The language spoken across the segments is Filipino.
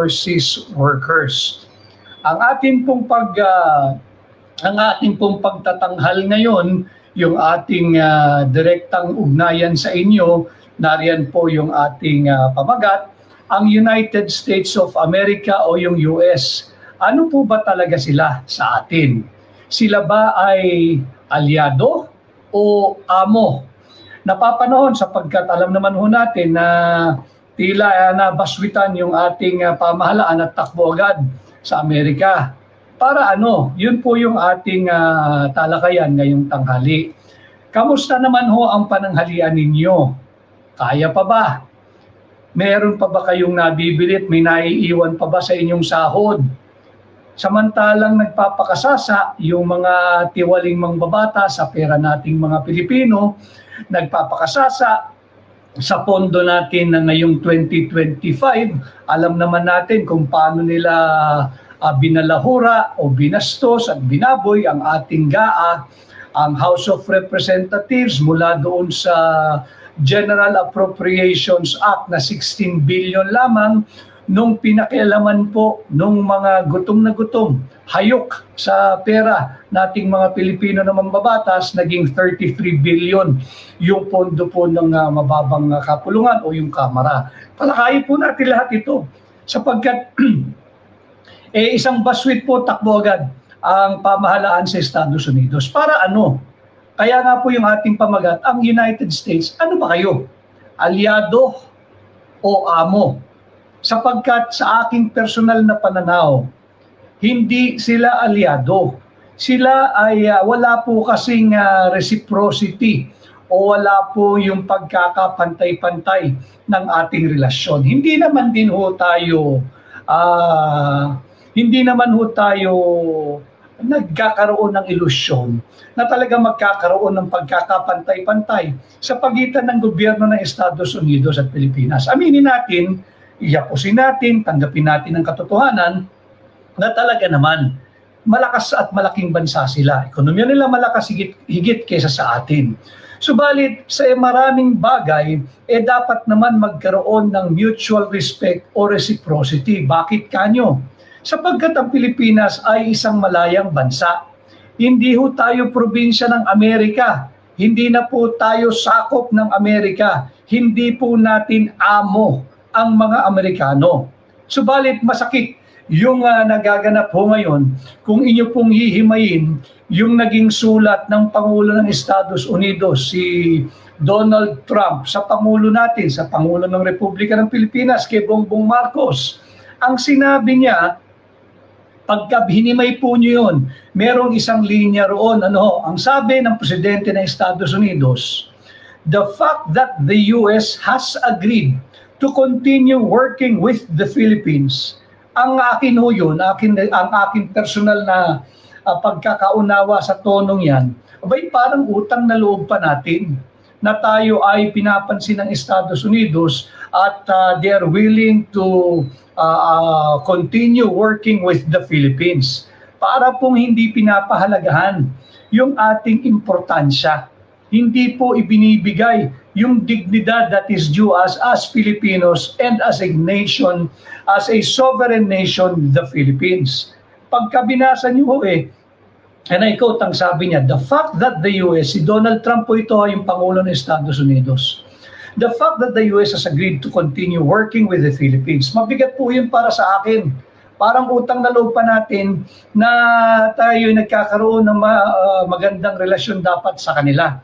overseas workers. Ang ating pong pagtatanghal ngayon, yung ating direktang ugnayan sa inyo, nariyan po yung ating pamagat, ang United States of America o yung US. Ano po ba talaga sila sa atin? Sila ba ay aliado o amo? Napapanahon sapagkat alam naman ho natin na tila nabaswitan yung ating pamahalaan at takbo agad sa Amerika. Para ano? Yun po yung ating talakayan ngayong tanghali. Kamusta naman ho ang pananghalian ninyo? Kaya pa ba? Meron pa ba kayong nabibilit? May naiiwan pa ba sa inyong sahod? Samantalang nagpapakasasa yung mga tiwaling mangbabata sa pera nating mga Pilipino, nagpapakasasa sa pondo natin na ngayong 2025, alam naman natin kung paano nila binalahura o binastos at binaboy ang ating GAA, ang House of Representatives mula doon sa General Appropriations Act na 16 billion lamang nung pinakialaman po nung mga gutom na gutom, hayok sa pera nating mga Pilipino na mambabatas, naging 33 billion yung pondo po ng mababang kapulungan o yung Kamara. Palakayin po natin lahat ito sapagkat isang baswit po takbo agad ang pamahalaan sa Estados Unidos. Para ano? Kaya nga po yung ating pamagat, ang United States, ano ba kayo? Aliado o amo? Sapagkat sa aking personal na pananaw, hindi sila aliado. Sila ay wala po kasing reciprocity o wala po yung pagkakapantay-pantay ng ating relasyon. Hindi naman ho tayo nagkakaroon ng ilusyon na talaga magkakaroon ng pagkakapantay-pantay sa pagitan ng gobyerno ng Estados Unidos at Pilipinas. Aminin natin, iyapusin natin, tanggapin natin ang katotohanan na talaga naman malakas at malaking bansa sila. Ekonomiya nila malakas higit kaysa sa atin. Subalit sa maraming bagay, dapat naman magkaroon ng mutual respect o reciprocity. Bakit kanyo? Sapagkat ang Pilipinas ay isang malayang bansa. Hindi ho tayo probinsya ng Amerika. Hindi na po tayo sakop ng Amerika. Hindi po natin amo ang mga Amerikano. Subalit masakit yung nagaganap ho ngayon kung inyo pong hihimayin yung naging sulat ng Pangulo ng Estados Unidos, si Donald Trump, sa Pangulo natin, sa Pangulo ng Republika ng Pilipinas, kay Bongbong Marcos. Ang sinabi niya, pagka hinimay po nyo yun, merong isang linya roon. Ang sabi ng Presidente ng Estados Unidos, the fact that the US has agreed to continue working with the Philippines. Ang akin ho yun, ang aking personal na pagkakaunawa sa tonong yan, abay parang utang na loob pa natin na tayo ay pinapansin ng Estados Unidos at they are willing to continue working with the Philippines para pong hindi pinapahalagahan yung ating importansya. Hindi po ibinibigay yung dignidad that is due us as Filipinos and as a nation, as a sovereign nation, the Philippines. Pagka binasa niyo ho and I quote ang sabi niya, the fact that the US, si Donald Trump po ito yung Pangulo ng Estados Unidos, the fact that the US has agreed to continue working with the Philippines, mabigat po yun para sa akin. Parang utang na loob pa natin na tayo nagkakaroon ng magandang relasyon dapat sa kanila.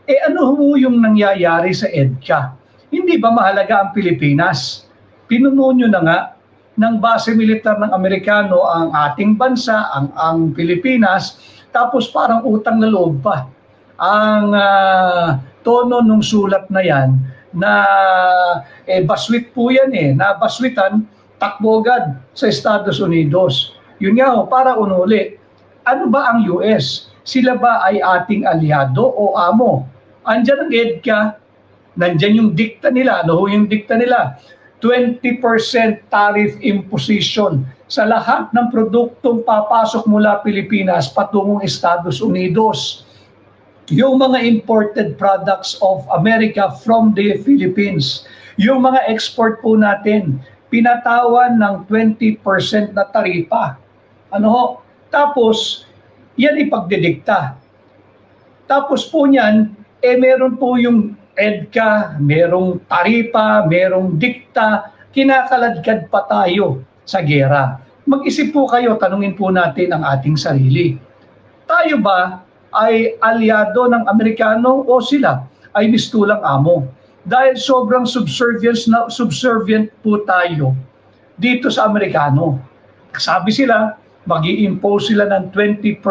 Ano ho yung nangyayari sa EDCA? Hindi ba mahalaga ang Pilipinas? Pinuno nyo na nga ng base militar ng Amerikano ang ating bansa, ang Pilipinas, tapos parang utang na loob pa. Ang tono ng sulat na yan, na baswit po yan nabaswitan, takbo agad sa Estados Unidos. Yun nga para unuli, ano ba ang US? Sila ba ay ating aliado o amo? Andyan ang EDCA, nandyan yung dikta nila. Ano yung dikta nila? 20% tariff imposition sa lahat ng produktong papasok mula Pilipinas patungong Estados Unidos. Yung mga imported products of America from the Philippines. Yung mga export po natin pinatawan ng 20% na taripa. Ano ho? Tapos, yan ipagdidikta. Tapos po niyan, meron po yung EDCA, merong taripa, merong dikta, kinakaladkad pa tayo sa gera. Mag-isip po kayo, tanungin po natin ang ating sarili. Tayo ba ay aliado ng Amerikano o sila ay mistulang amo? Dahil sobrang subservient po tayo dito sa Amerikano. Sabi sila, mag-i-impose sila ng 20%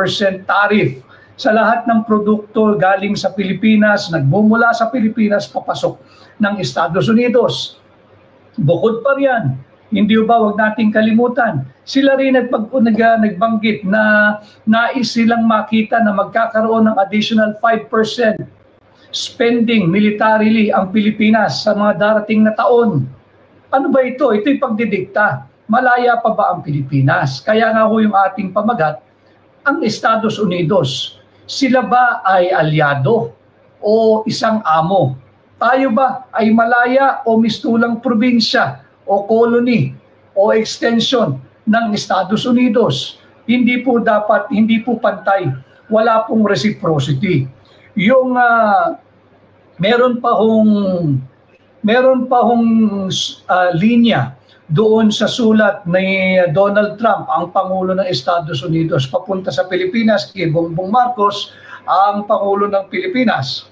tariff sa lahat ng produkto galing sa Pilipinas, nagmumula sa Pilipinas, papasok ng Estados Unidos. Bukod pa riyan, hindi ba wag nating kalimutan, sila rin nagbanggit na nais silang makita na magkakaroon ng additional 5% spending militarily ang Pilipinas sa mga darating na taon. Ano ba ito? Ito'y pagdidikta. Malaya pa ba ang Pilipinas? Kaya nga ho yung ating pamagat, ang Estados Unidos, sila ba ay aliado o isang amo? Tayo ba ay malaya o mistulang probinsya o colony o extension ng Estados Unidos? Hindi po dapat, hindi po pantay. Wala pong reciprocity. Yung meron pa hong linya doon sa sulat ni Donald Trump, ang Pangulo ng Estados Unidos, papunta sa Pilipinas, kay Bongbong Marcos, ang Pangulo ng Pilipinas.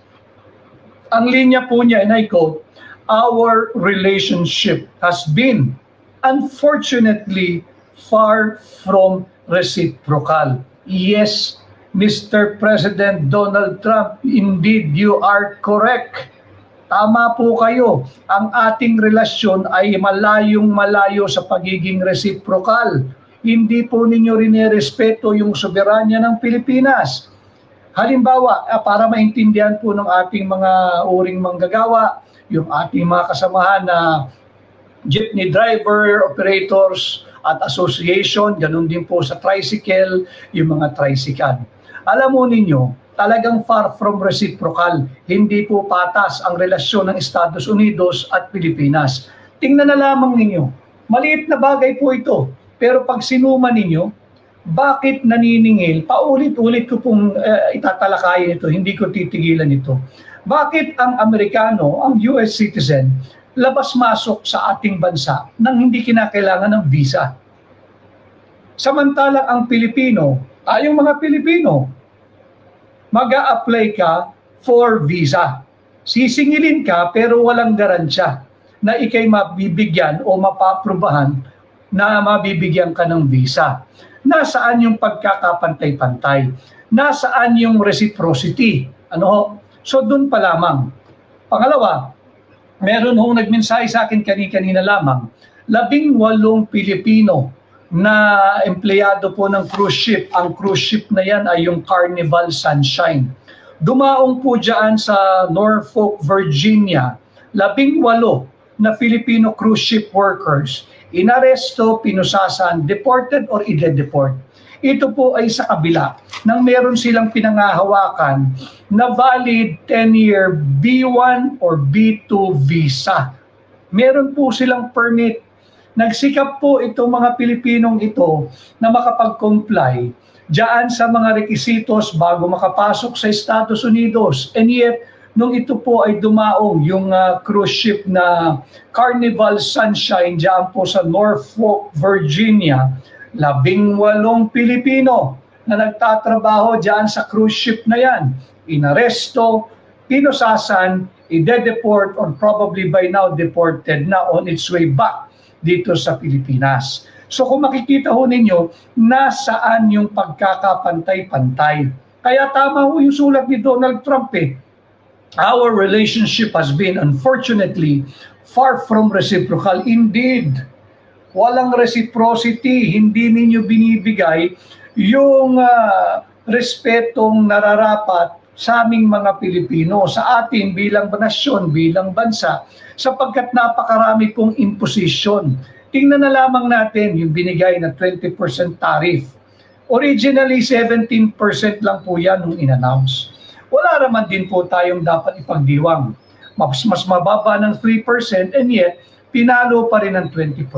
Ang linya po niya, and I quote, "Our relationship has been, unfortunately, far from reciprocal." Yes, Mr. President Donald Trump, indeed you are correct. Tama po kayo, ang ating relasyon ay malayong-malayo sa pagiging reciprocal. Hindi po ninyo rin-respeto yung soberanya ng Pilipinas. Halimbawa, para maintindihan po ng ating mga uring manggagawa, yung ating mga kasamahan na jeepney driver, operators at association, ganun din po sa tricycle, yung mga tricycle. Alam mo ninyo, talagang far from reciprocal. Hindi po patas ang relasyon ng Estados Unidos at Pilipinas. Tingnan na lamang ninyo. Maliit na bagay po ito. Pero pag sinuma ninyo, bakit naniningil? Paulit-ulit ko pong itatalakayin ito. Hindi ko titigilan ito. Bakit ang Amerikano, ang US citizen, labas-masok sa ating bansa nang hindi kinakailangan ng visa? Samantalang ang Pilipino, tayong mga Pilipino, mag-a-apply ka for visa. Sisingilin ka pero walang garansya na ikay mabibigyan o mapaprubahan na mabibigyan ka ng visa. Nasaan yung pagkakapantay-pantay? Nasaan yung reciprocity? Ano? So doon pa lamang. Pangalawa, meron hong nagmensahe sa akin kanina lamang, 18 Pilipino na empleyado po ng cruise ship. Ang cruise ship na yan ay yung Carnival Sunshine. Dumaong po dyan sa Norfolk, Virginia, 18 na Filipino cruise ship workers, inaresto, pinusasan, deported or ide-deport. Ito po ay sa kabila nang meron silang pinangahawakan na valid 10-year B1 or B2 visa. Meron po silang permit. Nagsikap po itong mga Pilipinong ito na makapag-comply diyan sa mga rekisitos bago makapasok sa Estados Unidos. And yet, nung ito po ay dumaong yung cruise ship na Carnival Sunshine diyan po sa Norfolk, Virginia, 18 Pilipino na nagtatrabaho diyan sa cruise ship na yan. Inaresto, pinusasan, ide-deport or probably by now deported na on its way back dito sa Pilipinas. So kung makikita ho ninyo, nasaan yung pagkakapantay-pantay. Kaya tama ho yung sulat ni Donald Trump eh. Our relationship has been, unfortunately, far from reciprocal. Indeed, walang reciprocity. Hindi ninyo binibigay yung respetong nararapat sa aming mga Pilipino, sa atin bilang nasyon, bilang bansa, sapagkat napakarami pong imposition. Tingnan na lamang natin yung binigay na 20% tariff. Originally, 17% lang po yan nung in-announce. Wala naman din po tayong dapat ipagdiwang. Mas mababa ng 3% and yet pinalo pa rin ng 20%.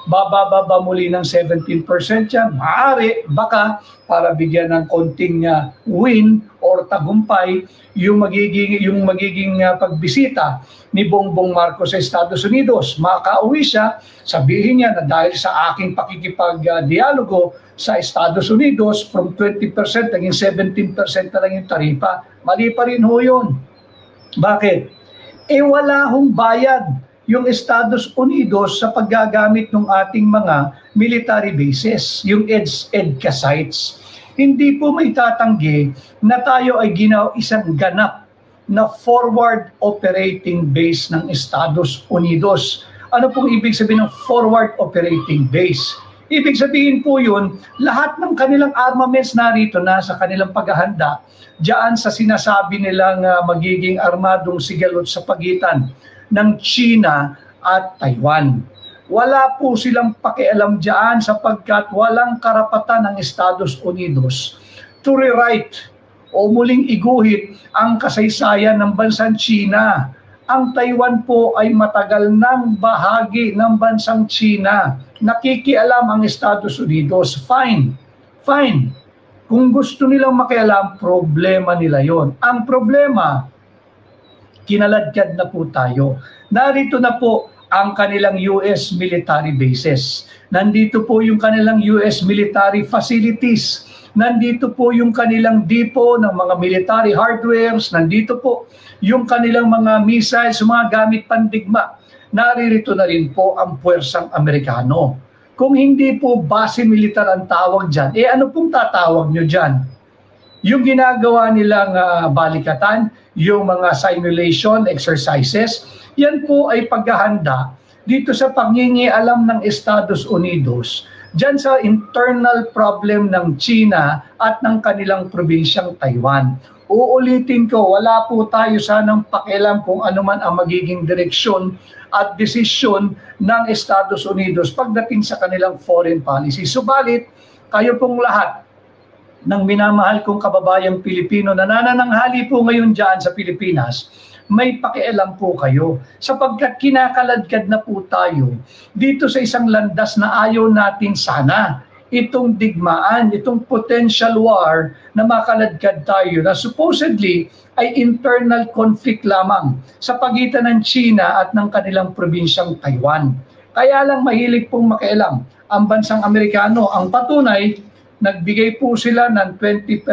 Bababa muli ng 17% yan, maaari, baka para bigyan ng konting win or tagumpay yung magiging pagbisita ni Bongbong Marcos sa Estados Unidos. Makauwi siya, sabihin niya na dahil sa aking pakikipag-dialogo sa Estados Unidos, from 20% naging 17% na lang yung taripa. Mali pa rin ho yun. Bakit? Wala hong bayad yung Estados Unidos sa paggagamit ng ating mga military bases, yung EDCA sites. Hindi po may tatanggi na tayo ay isang ganap na forward operating base ng Estados Unidos. Ano pong ibig sabihin ng forward operating base? Ibig sabihin po yun, lahat ng kanilang armaments narito na sa kanilang paghahanda, diyan sa sinasabi nilang magiging armadong sigalot sa pagitan ng China at Taiwan. Wala po silang pakialam diyan sapagkat walang karapatan ng Estados Unidos to rewrite o muling iguhit ang kasaysayan ng bansang China. Ang Taiwan po ay matagal nang bahagi ng bansang China. Nakikialam ang Estados Unidos. Fine. Fine. Kung gusto nilang makialam, problema nila yon. Ang problema, kinaladkad na po tayo. Narito na po ang kanilang US military bases. Nandito po yung kanilang US military facilities. Nandito po yung kanilang depot ng mga military hardwares. Nandito po yung kanilang mga missiles, mga gamit pandigma. Naririto na rin po ang puwersang Amerikano. Kung hindi po base militar ang tawag dyan, ano pong tatawag nyo dyan? Yung ginagawa nilang balikatan, yung mga simulation exercises, yan po ay paghahanda dito sa pangingialam ng Estados Unidos dyan sa internal problem ng China at ng kanilang probinsyang Taiwan. Uulitin ko, wala po tayo sanang pakialam kung ano man ang magiging direksyon at desisyon ng Estados Unidos pagdating sa kanilang foreign policy. Subalit, kayo pong lahat ng minamahal kong kababayang Pilipino na nanananghali po ngayon dyan sa Pilipinas, may pakialam po kayo sapagkat kinakaladkad na po tayo dito sa isang landas na ayaw natin sana itong digmaan, itong potential war na makaladkad tayo na supposedly ay internal conflict lamang sa pagitan ng China at ng kanilang probinsyang Taiwan. Kaya lang mahilig pong makialam ang bansang Amerikano. Ang patunay, nagbigay po sila ng 20%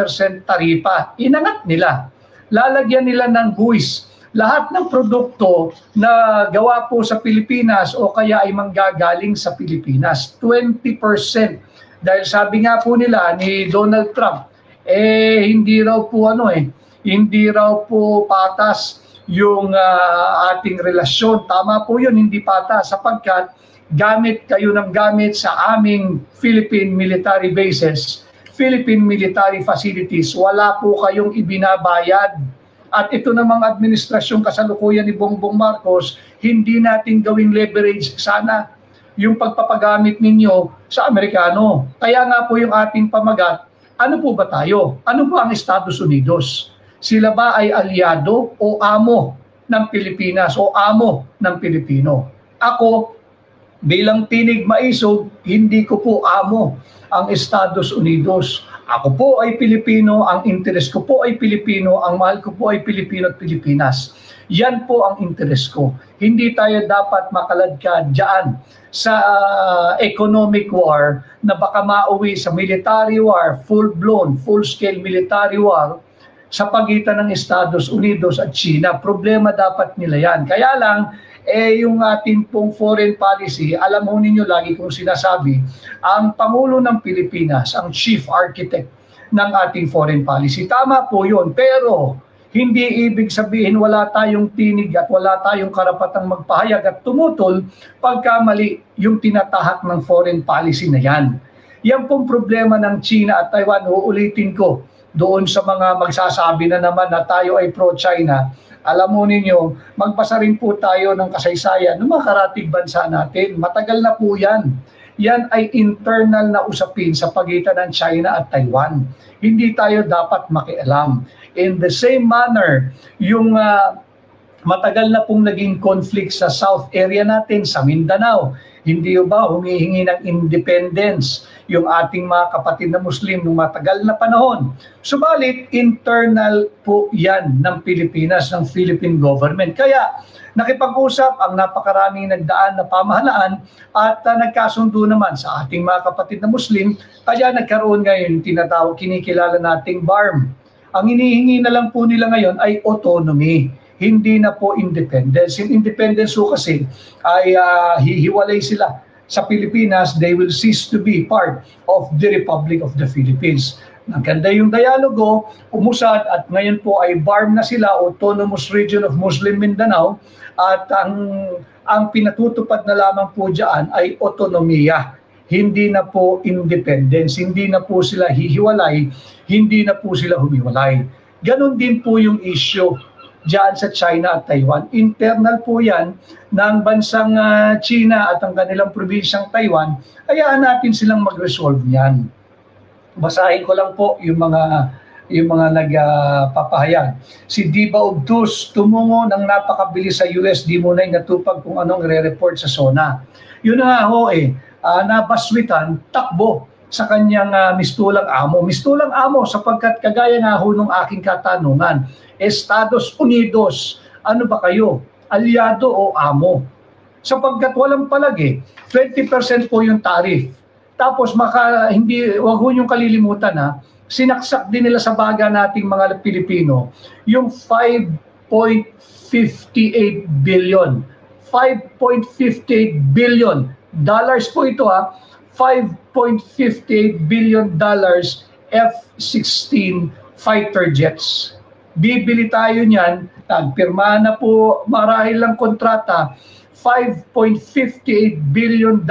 taripa. Inangat nila. Lalagyan nila ng buwis. Lahat ng produkto na gawa po sa Pilipinas o kaya ay manggagaling sa Pilipinas, 20%. Dahil sabi nga po nila ni Donald Trump, hindi raw po patas yung ating relasyon. Tama po yun, hindi patas sapagkat gamit kayo ng gamit sa aming Philippine military bases, Philippine military facilities, wala po kayong ibinabayad. At ito namang administrasyong kasalukuyan ni Bongbong Marcos, hindi natin gawing leverage sana yung pagpapagamit ninyo sa Amerikano. Kaya nga po yung ating pamagat, ano po ba tayo? Ano po ang Estados Unidos? Sila ba ay aliado o amo ng Pilipinas o amo ng Pilipino? Ako, bilang tinig maisog, hindi ko po amo ang Estados Unidos. Ako po ay Pilipino, ang interes ko po ay Pilipino, ang mahal ko po ay Pilipino at Pilipinas. Yan po ang interes ko. Hindi tayo dapat makaladkad dyan sa economic war na baka mauwi sa military war, full-blown, full-scale military war sa pagitan ng Estados Unidos at China. Problema dapat nila yan. Kaya lang, yung ating pong foreign policy, alam mo ninyo, lagi kong sinasabi, ang Pangulo ng Pilipinas, ang chief architect ng ating foreign policy. Tama po yun, pero hindi ibig sabihin wala tayong tinig at wala tayong karapatang magpahayag at tumutol pagka mali yung tinatahak ng foreign policy na yan. Yan pong problema ng China at Taiwan, uulitin ko, doon sa mga magsasabi na naman na tayo ay pro-China. Alam mo ninyo, magbasa rin po tayo ng kasaysayan ng mga karatig bansa natin. Matagal na po yan. Yan ay internal na usapin sa pagitan ng China at Taiwan. Hindi tayo dapat makialam. In the same manner, yung Matagal na pong naging conflict sa South area natin, sa Mindanao. Hindi ba humihingi ng independence yung ating mga kapatid na Muslim noong matagal na panahon. Subalit, internal po yan ng Pilipinas, ng Philippine government. Kaya nakipag-usap ang napakaraming nagdaan na pamahalaan at nagkasundo naman sa ating mga kapatid na Muslim. Kaya nagkaroon ngayon tinatawag, kinikilala nating BARM. Ang hinihingi na lang po nila ngayon ay autonomy. Hindi na po independence. Yung independence po kasi ay hihiwalay sila sa Pilipinas. They will cease to be part of the Republic of the Philippines. Naganda yung dialogo, umusad at ngayon po ay BARM na sila, Autonomous Region of Muslim Mindanao, at ang pinatutupad na lamang po dyan ay autonomiya. Hindi na po independence, hindi na po sila hihiwalay, hindi na po sila humiwalay. Ganon din po yung issue diyan sa China at Taiwan. Internal po yan ng bansang China at ang kanilang probinsyang Taiwan. Hayaan natin silang mag-resolve niyan. Basahin ko lang po yung mga nagpapahayag. Si Diba Obtus, tumungo ng napakabilis sa US, di mo na natupag kung anong re-report sa SONA. Yun nga ho nabaswitan, takbo sa kanyang mistulang amo. Mistulang amo sapagkat kagaya nga ho nung aking katanungan, Estados Unidos, ano ba kayo? Aliado o amo? Sapagkat walang palagi, 20% po yung tariff. Tapos wag ho yung kalilimutan sinaksak din nila sa baga nating mga Pilipino yung 5.58 billion. 5.58 billion dollars po ito $5.58 billion F-16 fighter jets. Bibili tayo niyan, nagpirma na po marahil lang kontrata, $5.58 billion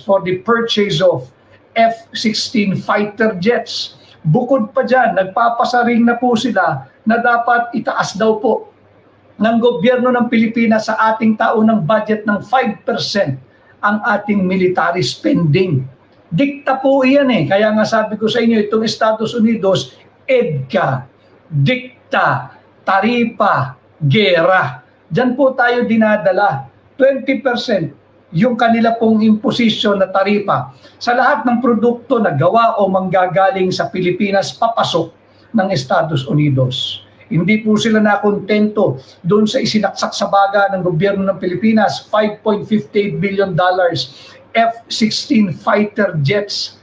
for the purchase of F-16 fighter jets. Bukod pa dyan, nagpapasaring na po sila na dapat itaas daw po ng gobyerno ng Pilipinas sa ating taunang budget ng 5% ang ating military spending. Dikta po iyan Kaya nga sabi ko sa inyo, itong Estados Unidos, EDCA, dikta, taripa, gera. Diyan po tayo dinadala. 20% yung kanila pong imposition na taripa sa lahat ng produkto na gawa o manggagaling sa Pilipinas papasok ng Estados Unidos. Hindi po sila nakontento doon sa isinaksak sa baga ng gobyerno ng Pilipinas, $5.58 billion F-16 fighter jets.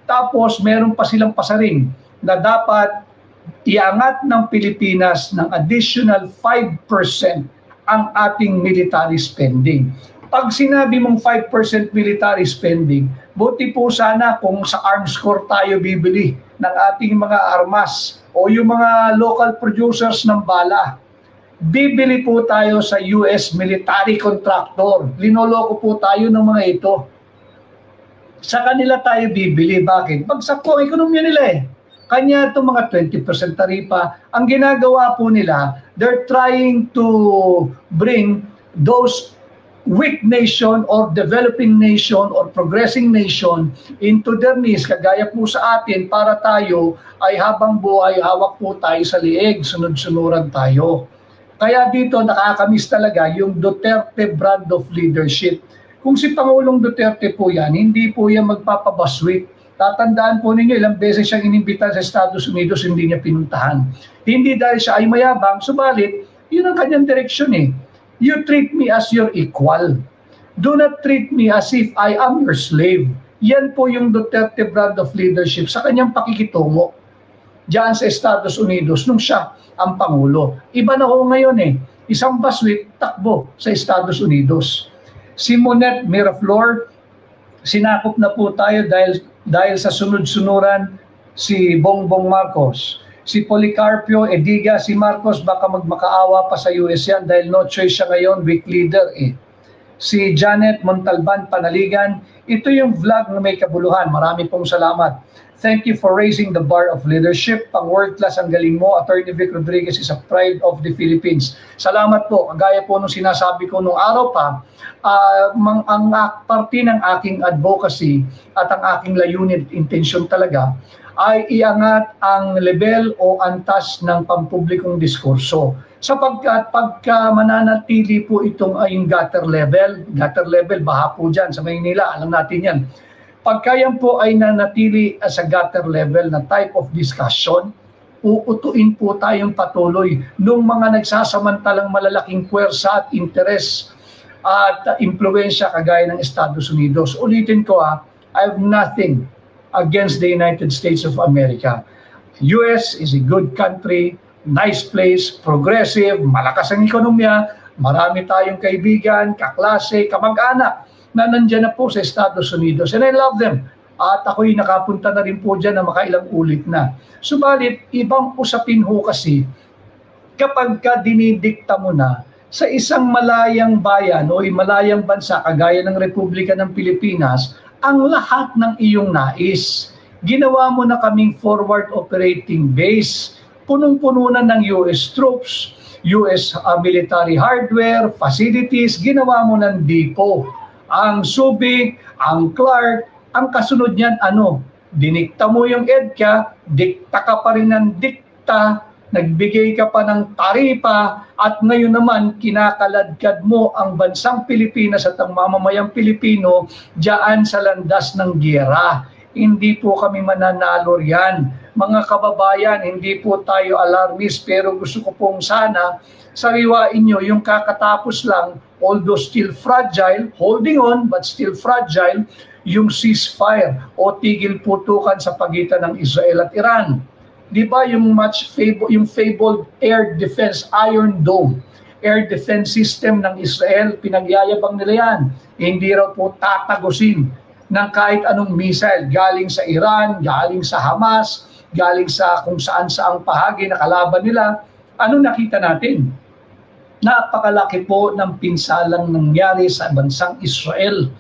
Tapos meron pa silang pasaring na dapat iangat ng Pilipinas ng additional 5% ang ating military spending. Pag sinabi mong 5% military spending, buti po sana kung sa arms corps tayo bibili ng ating mga armas o yung mga local producers ng bala. Bibili po tayo sa US military contractor. Linoloko po tayo ng mga ito. Sa kanila tayo bibili. Bakit? Bagsak po ang ekonomiya nila Kanya itong mga 20% taripa, ang ginagawa po nila, they're trying to bring those weak nation or developing nation or progressing nation into their knees, kagaya po sa atin, para tayo ay habang buhay, hawak po tayo sa liig, sunod-sunuran tayo. Kaya dito nakakamiss talaga yung Duterte brand of leadership. Kung si Pangulong Duterte po yan, hindi po yan magpapabaswik. Tatandaan po ninyo, ilang beses siyang inimbita sa Estados Unidos, hindi niya pinuntahan. Hindi dahil siya ay mayabang, subalit, yun ang kanyang direksyon You treat me as your equal. Do not treat me as if I am your slave. Yan po yung Duterte brand of leadership sa kanyang pakikitungo diyan sa Estados Unidos nung siya ang Pangulo. Iba na ho ngayon Isang baswit, takbo sa Estados Unidos. Si Monette Miraflor, sinakop na po tayo dahil sa sunod-sunuran si Bongbong Marcos. Si Policarpio Ediga, si Marcos baka magmakaawa pa sa US yan dahil no choice siya ngayon, weak leader Si Janet Montalban Panaligan, ito yung vlog na may kabuluhan. Marami pong salamat. Thank you for raising the bar of leadership. Pang world class ang galing mo. Attorney Vic Rodriguez is a pride of the Philippines. Salamat po. Gaya po nung sinasabi ko nung araw pa, ang parte ng aking advocacy at ang aking layunin, intention talaga, ay iangat ang level o antas ng pampublikong diskurso. Sapagkat pagka mananatili po itong yung gutter level, baha po dyan sa Maynila, alam natin yan. Pagka yan po ay nanatili sa gutter level na type of discussion, uutuin po tayong patuloy nung mga nagsasamantalang malalaking puwersa at interes at impluensya kagaya ng Estados Unidos. Ulitin ko I have nothing against the United States of America. US is a good country, nice place, progressive, malakas ang ekonomiya, marami tayong kaibigan, kaklase, kamag-anak na nandyan na po sa Estados Unidos. And I love them. At ako'y nakapunta na rin po dyan na makailang ulit na. Subalit, ibang usapin ho kasi kapag ka dinidikta mo na sa isang malayang bayan o malayang bansa kagaya ng Republika ng Pilipinas, ang lahat ng iyong nais. Ginawa mo na kaming forward operating base, punong-puno na ng US troops, US military hardware, facilities, ginawa mo ng depot. Ang Subic, ang Clark, ang kasunod niyan dinikta mo yung EDCA, dikta ka pa rin ng dikta, nagbigay ka pa ng taripa, at ngayon naman kinakaladkad mo ang bansang Pilipinas at ang mamamayang Pilipino diyan sa landas ng giyera. Hindi po kami mananalo riyan. Mga kababayan, hindi po tayo alarmist, pero gusto ko pong sana sariwain nyo yung kakatapos lang, although still fragile, holding on but still fragile, yung ceasefire o tigil putukan sa pagitan ng Israel at Iran. Di ba yung fabled air defense, Iron Dome, air defense system ng Israel, pinagyayabang nila yan. Hindi raw po tatagusin ng kahit anong missile galing sa Iran, galing sa Hamas, galing sa kung saan-saang bahagi na kalaban nila. Ano nakita natin? Napakalaki po ng pinsalang nangyari sa bansang Israel.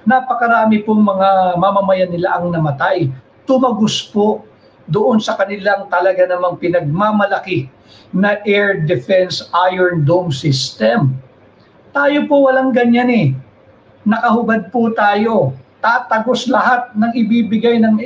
Napakarami pong mga mamamayan nila ang namatay. Tumagos po doon sa kanilang talaga namang pinagmamalaki na air defense Iron Dome system. Tayo po walang ganyan Nakahubad po tayo. Tatagos lahat ng ibibigay ng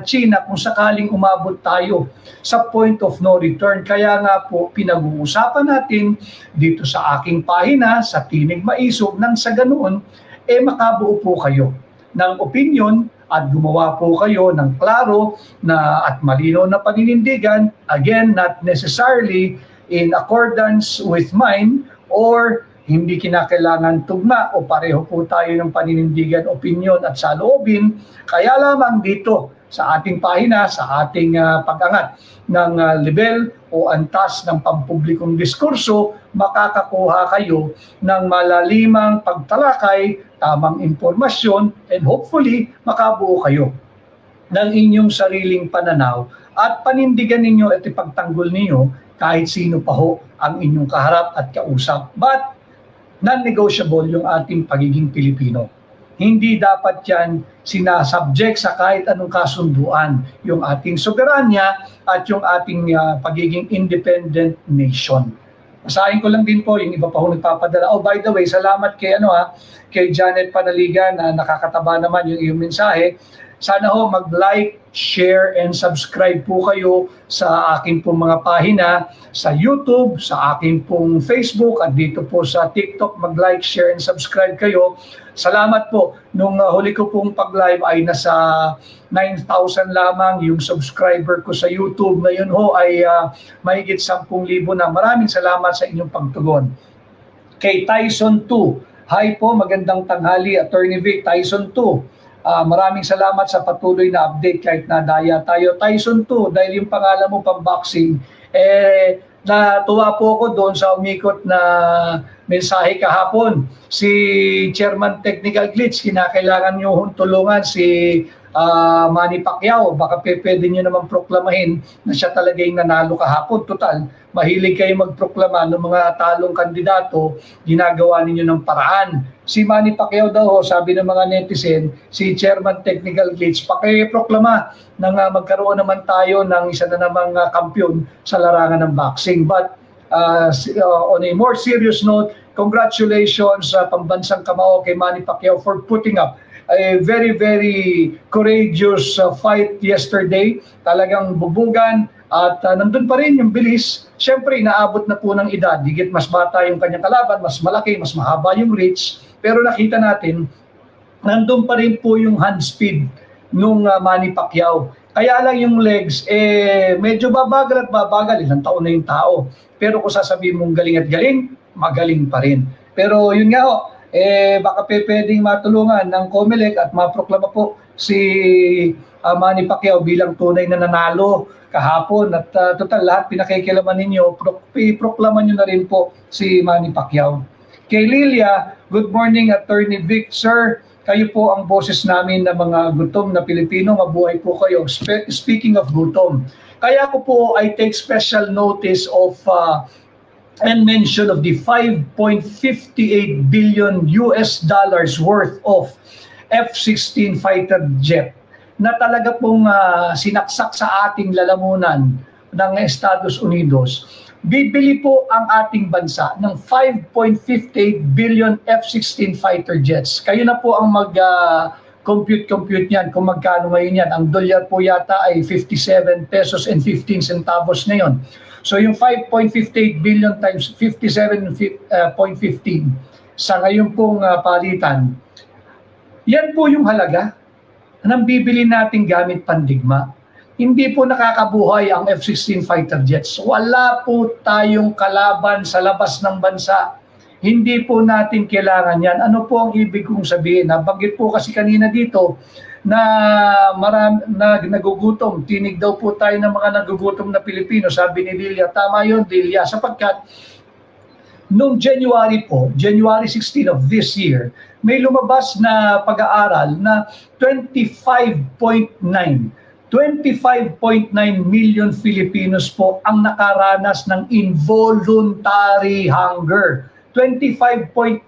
China kung sakaling umabot tayo sa point of no return. Kaya nga po pinag-uusapan natin dito sa aking pahina sa Tinig Maisog nang sa ganoon makabuo po kayo ng opinion at gumawa po kayo ng klaro na at malinaw na paninindigan, again not necessarily in accordance with mine or hindi kinakailangan tugma o pareho po tayo ng paninindigan, opinyon at saloobin. Kaya lamang dito sa ating pahina, sa ating pag-angat ng level o antas ng pampublikong diskurso, makakakuha kayo ng malalimang pagtalakay, tamang impormasyon, and hopefully makabuo kayo ng inyong sariling pananaw at panindigan ninyo at ipagtanggol ninyo kahit sino pa ho ang inyong kaharap at kausap. But non-negotiable yung ating pagiging Pilipino. Hindi dapat yan sinasubject sa kahit anong kasunduan, yung ating soberanya at yung ating pagiging independent nation. Basahin ko lang din po yung iba pa ho nagpapadala. Oh, by the way, salamat kay kay Janet Panaligan na nakakataba naman yung iyong mensahe. Sana ho mag-like, share, and subscribe po kayo sa aking pong mga pahina sa YouTube, sa aking pong Facebook, at dito po sa TikTok. Mag-like, share, and subscribe kayo. Salamat po. Nung huli ko pong pag-live ay nasa 9,000 lamang yung subscriber ko sa YouTube. Ngayon ho ay mahigit 10,000 na. Maraming salamat sa inyong pagtugon. Kay Tyson 2. Hi po, magandang tanghali, Attorney Vic. Tyson 2. Maraming salamat sa patuloy na update kahit nadaya tayo. Tyson 2, dahil yung pangalan mo pang-boxing, natuwa po ako doon sa umikot na mensahe kahapon. Si Chairman Technical Glitch, kinakailangan nyo tulungan si Manny Pacquiao. Baka pwede nyo naman proklamahin na siya talaga yung nanalo kahapon. Total, mahilig kayo magproklama ng mga talong kandidato, ginagawa ninyo ng paraan. Si Manny Pacquiao daw, sabi ng mga netizen, si Chairman Technical Glitch, pakiproklama na magkaroon naman tayo ng isa na namang kampiyon sa larangan ng boxing. But on a more serious note, congratulations sa pambansang kamao kay Manny Pacquiao for putting up a very, very courageous fight yesterday. Talagang bubugan At nandun pa rin yung bilis. Siyempre, inaabot na po ng edad. Higit mas bata yung kanyang kalaban, mas malaki, mas mahaba yung reach. Pero nakita natin, nandun pa rin po yung hand speed nung Manny Pacquiao. Kaya lang yung legs, medyo babagal at babagal. Ilang taon na yung tao. Pero kung sasabihin mong galing at galing, magaling pa rin. Pero yun nga ho, baka pwedeng matulungan ng COMELEC at maproklama po si Manny Pacquiao bilang tunay na nanalo kahapon. At total lahat pinakikilaman ninyo, proklama nyo na rin po si Manny Pacquiao. Kay Lilia, good morning Attorney Vic. Sir, kayo po ang boses namin na mga gutom na Pilipino. Mabuhay po kayo. Speaking of gutom, kaya ko po I take special notice of and mention of the 5.58 billion US dollars worth of F-16 fighter jet na talaga pong sinaksak sa ating lalamunan ng Estados Unidos. Bibili po ang ating bansa ng 5.58 billion F-16 fighter jets. Kayo na po ang mag-compute niyan kung magkano ngayon yan. Ang dolyar po yata ay 57 pesos and 15 centavos ngayon. So yung 5.58 billion times 57.15 sa ngayon pong palitan, yan po yung halaga ng bibili nating gamit pandigma. Hindi po nakakabuhay ang F-16 fighter jets. Wala po tayong kalaban sa labas ng bansa. Hindi po natin kailangan yan. Ano po ang ibig kong sabihin? Nabanggit po kasi kanina dito na nagugutom. Tinig daw po tayo ng mga nagugutom na Pilipino. Sabi ni Lilia, tama yun, Lilia. Sapagkat noong January 16 of this year, may lumabas na pag-aaral na 25.9 million Filipinos po ang nakaranas ng involuntary hunger. 25.9.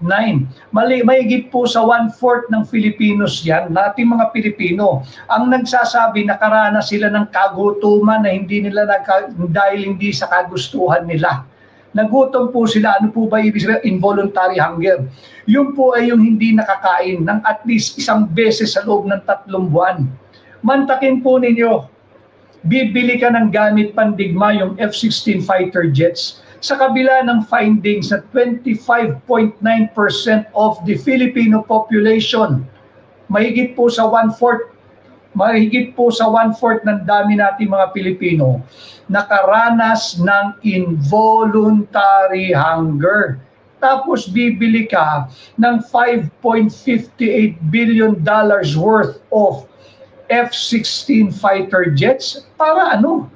Mahigit po sa 1/4 ng Filipinos yan, nating mga Pilipino, ang nagsasabi nakaranas sila ng kagutuman na hindi nila dahil hindi sa kagustuhan nila. Nagutom po sila. Ano po ba ibig sabihin? Involuntary hunger. Yun po ay yung hindi nakakain ng at least isang beses sa loob ng 3 buwan. Mantakin po ninyo, bibili ka ng gamit pandigma yung F-16 fighter jets sa kabila ng findings na 25.9% of the Filipino population, mahigit po sa 1/4 ng dami nating mga Pilipino nakaranas ng involuntary hunger. Tapos bibili ka ng 5.58 billion dollars worth of F-16 fighter jets para ano?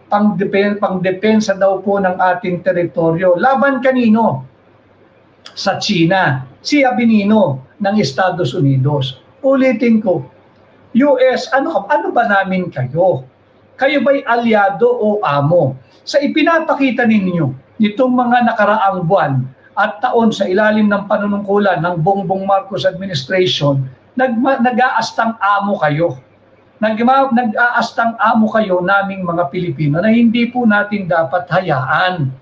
Pangdepensa daw po ng ating teritoryo. Laban kanino? Sa China. Si Abinino ng Estados Unidos. Ulitin ko, US, ano ba namin kayo? Kayo ba'y alyado o amo? Sa ipinapakita ninyo, nitong mga nakaraang buwan at taon sa ilalim ng panunungkulan ng Bongbong Marcos administration, nag-aastang amo kayo. Nag-aastang amo kayo naming mga Pilipino na hindi po natin dapat hayaan.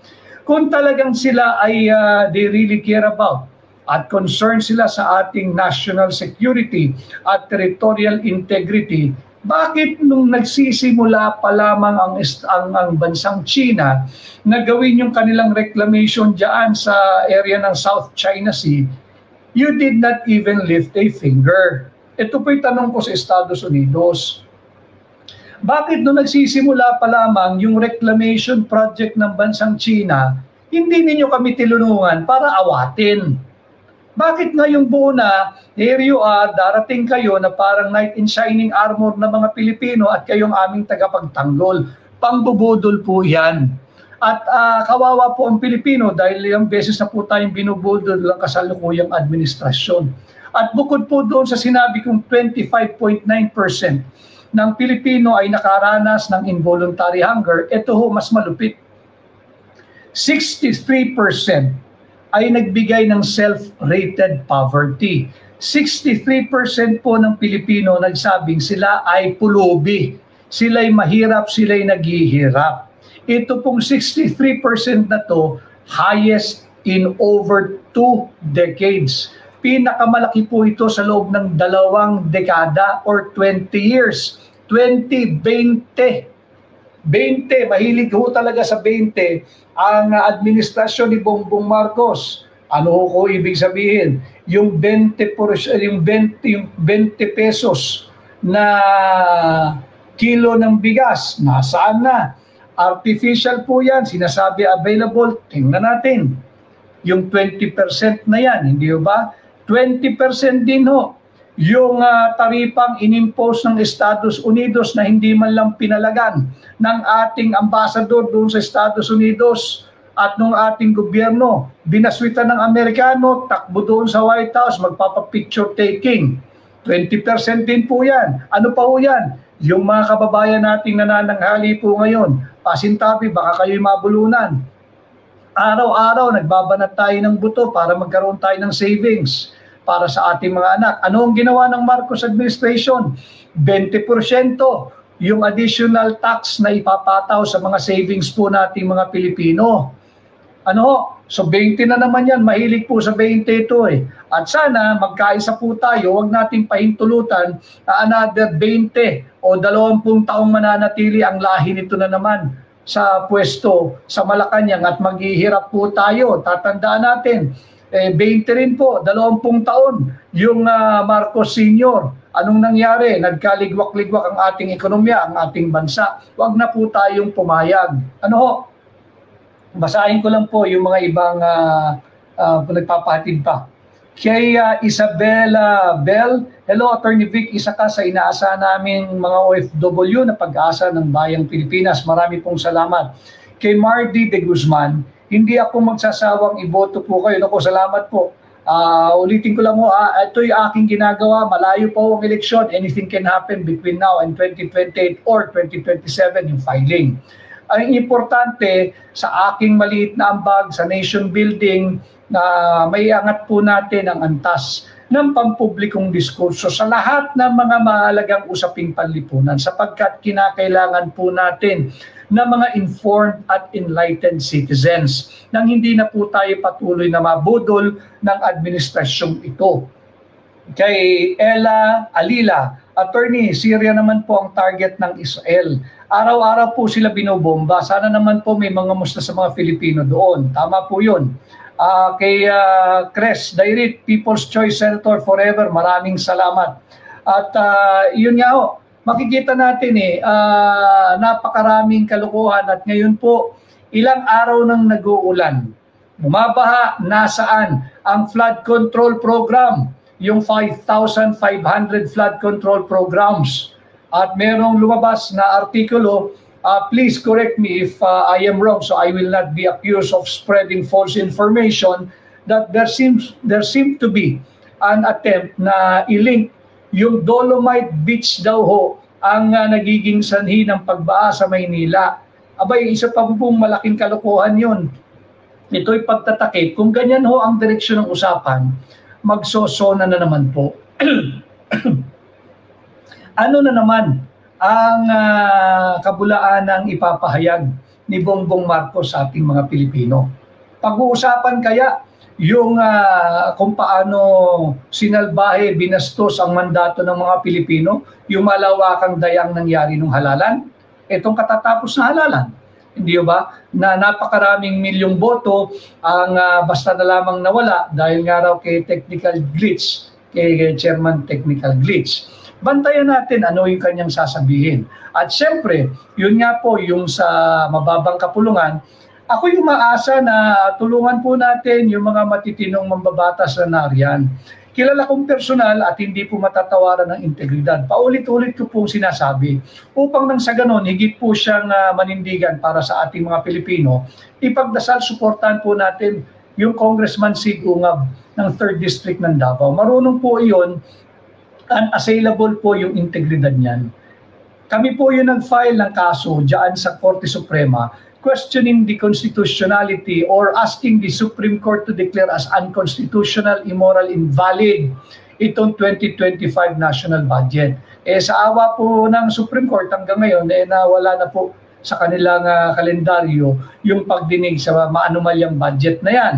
Kung talagang sila ay they really care about at concerned sila sa ating national security at territorial integrity, bakit nung nagsisimula pa lamang ang bansang China na gawin yung kanilang reclamation dyan sa area ng South China Sea, you did not even lift a finger? Ito po'y tanong ko sa Estados Unidos. Bakit nung nagsisimula pa lamang yung reclamation project ng bansang China, hindi ninyo kami tinulungan para awatin? Bakit ngayong buo na, here you are, darating kayo na parang knight in shining armor na mga Pilipino at kayong aming tagapagtanggol? Pangbubudol po yan. At kawawa po ang Pilipino dahil ilang beses na po tayong binubudol ng kasalukuyang administrasyon. At bukod po doon sa sinabi kong 25.9% ng Pilipino ay nakaranas ng involuntary hunger, ito ho mas malupit. 63% ay nagbigay ng self-rated poverty. 63% po ng Pilipino nagsabing sila ay pulubi. Sila'y mahirap, sila'y naghihirap. Ito pong 63% na to, highest in over 2 decades. Pinakamalaki po ito sa loob ng 2 dekada or 20 years. 2020. 20, mahilig ho talaga sa 20 ang administrasyon ni Bongbong Marcos. Ano ko ibig sabihin? Yung 20 pesos na kilo ng bigas, nasaan na? Artificial po yan, sinasabi available, tingnan natin. Yung 20% na yan, hindi ba? 20% din ho. Yung taripang inimpose ng Estados Unidos na hindi man lang pinalagan ng ating ambassador doon sa Estados Unidos at ng ating gobyerno. Binaswitan ng Amerikano, takbo doon sa White House, magpapapicture taking. 20% din po yan. Ano pa po yan? Yung mga kababayan nating nanananghali po ngayon, pasintabi, baka kayo'y mabulunan. Araw-araw, nagbabanat tayo ng buto para magkaroon tayo ng savings para sa ating mga anak. Ano ang ginawa ng Marcos administration? 20% yung additional tax na ipapataw sa mga savings po nating mga Pilipino. Ano? So 20 na naman yan, mahilig po sa 20 ito eh. At sana magkaisa po tayo, huwag nating pahintulutan na another 20 o 20 taong mananatili ang lahi nito na naman sa pwesto sa Malacanang at maghihirap po tayo. Tatandaan natin, 20 rin po, 20 taon yung Marcos Sr. Anong nangyari? Nagkaligwak-ligwak ang ating ekonomiya, ang ating bansa. Huwag na po tayong pumayag. Ano ho? Basahin ko lang po yung mga ibang nagpapahatid pa. Kay Isabella Bell, hello Attorney Vic, isa ka sa inaasahan namin mga OFW na pag-asa ng Bayang Pilipinas. Marami pong salamat. Kay Mardy de Guzman, hindi ako magsasawang iboto po kayo. Naku, salamat po. Ulitin ko lang mo, ito yung aking ginagawa. Malayo po ang eleksyon. Anything can happen between now and 2028 or 2027 yung filing. Ang importante sa aking maliit na ambag sa nation building na may angat po natin ang antas ng pampublikong diskurso sa lahat ng mga mahalagang usaping panlipunan sapagkat kinakailangan po natin na mga informed at enlightened citizens nang hindi na po tayo patuloy na mabudol ng administrasyong ito. Kay Ella Alila, Attorney, Syria naman po ang target ng Israel. Araw-araw po sila binobomba. Sana naman po may mga musta sa mga Filipino doon. Tama po yun. Kay Cres Dairit, People's Choice Senator Forever, maraming salamat. At yun nga ho, makikita natin napakaraming kalukuhan at ngayon po, ilang araw nang nag-uulan. Bumabaha, nasaan ang flood control program? Yung 5,500 flood control programs. At merong lumabas na artikulo, please correct me if I am wrong, so I will not be accused of spreading false information, that there seemed to be an attempt na i-link yung Dolomite Beach daw ho ang nagiging sanhi ng pagbaha sa Maynila. Abay, isa pa pong malaking kalokohan yun. Ito'y pagtatakip. Kung ganyan ho ang direksyon ng usapan, magsosona na naman po. Ano na naman ang kabulaan ng ipapahayag ni Bongbong Marcos sa ating mga Pilipino? Pag-uusapan kaya yung kung paano sinalbahe, binastos ang mandato ng mga Pilipino, yung malawakang dayang nangyari nung halalan? Itong katatapos na halalan. Hindi ba? Na napakaraming milyong boto ang basta na lamang nawala dahil nga raw kay technical glitch, kay Chairman Technical Glitch. Bantayan natin ano yung kanyang sasabihin. At syempre, yun nga po yung sa mababang kapulungan, ako yung maasa na tulungan po natin yung mga matitinong mambabatas na nariyan. Kilala kong personal at hindi po matatawaran ng integridad. Paulit-ulit ko pong sinasabi upang nang sa ganon, higit po siyang manindigan para sa ating mga Pilipino. Ipagdasal, suportahan po natin yung Congressman Sig Ungab ng 3rd District ng Davao. Marunong po iyon, unassailable po yung integridad niyan. Kami po yung nag-file ng kaso dyan sa Korte Suprema questioning the constitutionality or asking the Supreme Court to declare as unconstitutional, immoral, invalid itong 2025 national budget. Sa awa po ng Supreme Court hanggang ngayon, nawala na po sa kanilang kalendaryo yung pagdinig sa maanumalyang budget na yan.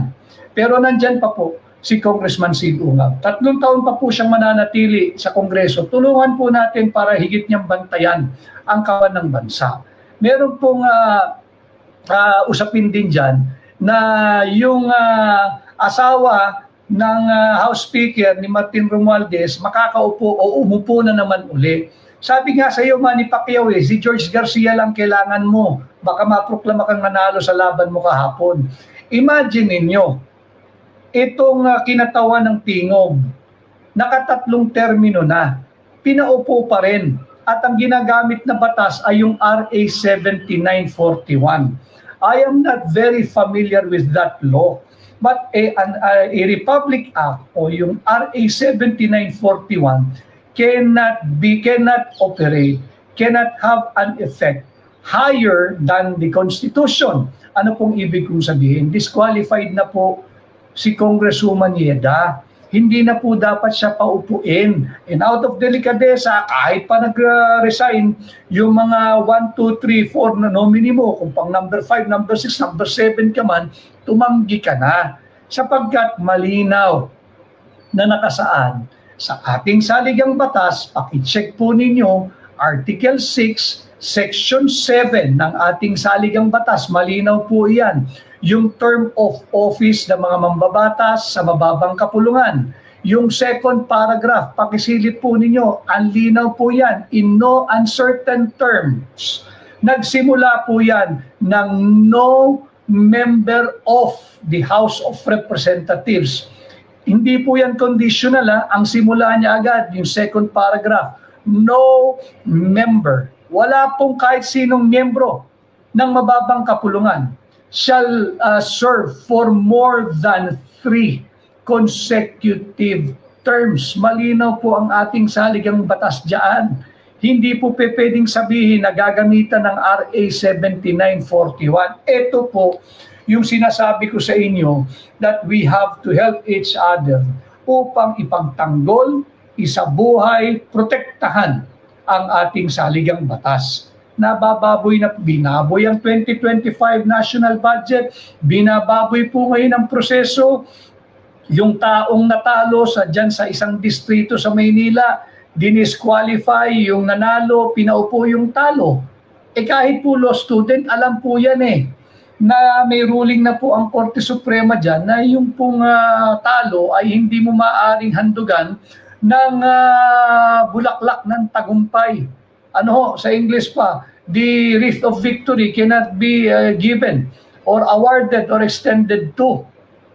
Pero nandyan pa po si Congressman Sig Ungab. 3 taon pa po siyang mananatili sa Kongreso. Tulungan po natin para higit niyang bantayan ang kawan ng bansa. meron pong usapin din dyan na yung asawa ng House Speaker ni Martin Romualdez makakaupo o umupo na naman uli. Sabi nga sa iyo, Manny Pacquiao, si George Garcia lang kailangan mo. Baka maproklama kang nanalo sa laban mo kahapon. Imagine ninyo, itong kinatawan ng tingog, nakatatlong termino na, pinaupo pa rin. At ang ginagamit na batas ay yung RA 7941. I am not very familiar with that law. But a Republic Act o yung RA 7941 cannot operate, cannot have an effect higher than the Constitution. Ano pong ibig kong sabihin? Disqualified na po si Congresswoman Yeda. Hindi na po dapat siya paupuin. And out of delicadeza, kahit pa nag-resign, yung mga 1, 2, 3, 4 na nominee mo, kung pang number 5, number 6, number 7 ka man, tumanggi ka na. Sapagkat malinaw na nakasaad sa ating saligang batas, paki-check po ninyo, Article 6, Section 7 ng ating saligang batas, malinaw po yan. Yung term of office ng mga mambabatas sa mababang kapulungan. Yung second paragraph, pakisilip po ninyo, ang linaw po yan, in no uncertain terms. Nagsimula po yan ng no member of the House of Representatives. Hindi po yan conditional, ang simula niya agad, yung second paragraph, no member. Wala pong kahit sinong miyembro ng mababang kapulungan shall serve for more than 3 consecutive terms. Malinaw po ang ating saligang batas diyan. Hindi po pwedeng sabihin na gagamitan ng RA 7941. Ito po yung sinasabi ko sa inyo that we have to help each other upang ipagtanggol, isabuhay, protektahan ang ating saligang batas. Nabababoy na binaboy ang 2025 national budget, binababoy po ngayon ang proseso. Yung taong natalo dyan sa isang distrito sa Maynila, dinisqualify yung nanalo, pinaupo yung talo. Kahit po law student, alam po yan na may ruling na po ang Korte Suprema dyan na yung pong talo ay hindi mo maaaring handugan ng bulaklak ng tagumpay. Sa English pa, the wreath of victory cannot be given or awarded or extended to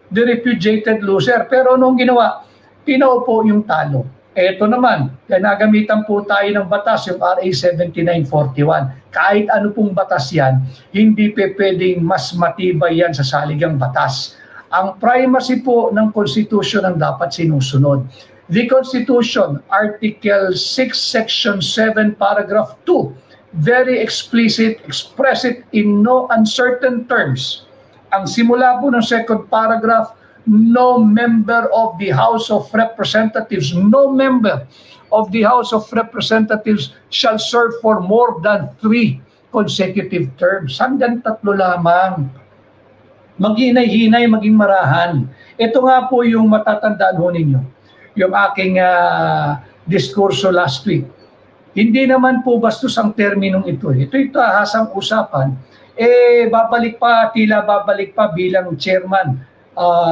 the repudiated loser. Pero anong ginawa? Pinaupo yung talo. Eto naman, nagamitan po tayo ng batas, yung RA 7941. Kahit ano pong batas yan, hindi pwedeng mas matibay yan sa saligang batas. Ang primacy po ng Constitution ang dapat sinusunod. The Constitution, Article 6, Section 7, Paragraph 2, very explicit, express it in no uncertain terms. Ang simula po ng second paragraph, no member of the House of Representatives, no member of the House of Representatives shall serve for more than 3 consecutive terms. Hanggang 3 lamang. Maghinay-hinay, maging marahan. Ito nga po yung matatandaan ho ninyo. Yung aking diskurso last week. Hindi naman po bastos ang terminong ito. Ito'y tahasang usapan. Tila babalik pa bilang chairman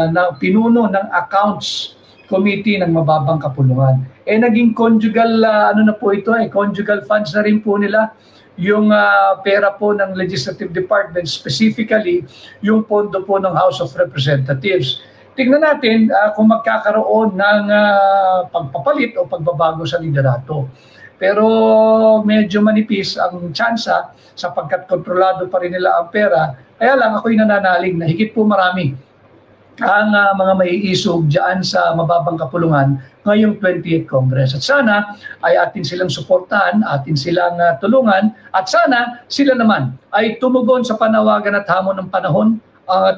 na pinuno ng Accounts Committee ng Mababang Kapulungan. Naging conjugal, na po ito, conjugal funds na rin po nila. Yung pera po ng Legislative Department, specifically yung pondo po ng House of Representatives. Tingnan natin kung magkakaroon ng pagpapalit o pagbabago sa liderato. Pero medyo manipis ang tsansa sapagkat kontrolado pa rin nila ang pera. Kaya lang ako'y nananalig na higit po marami ang mga maiisog dyan sa mababang kapulungan ngayong 28th Congress. At sana ay atin silang suportahan, atin silang tulungan, at sana sila naman ay tumugon sa panawagan at hamon ng panahon,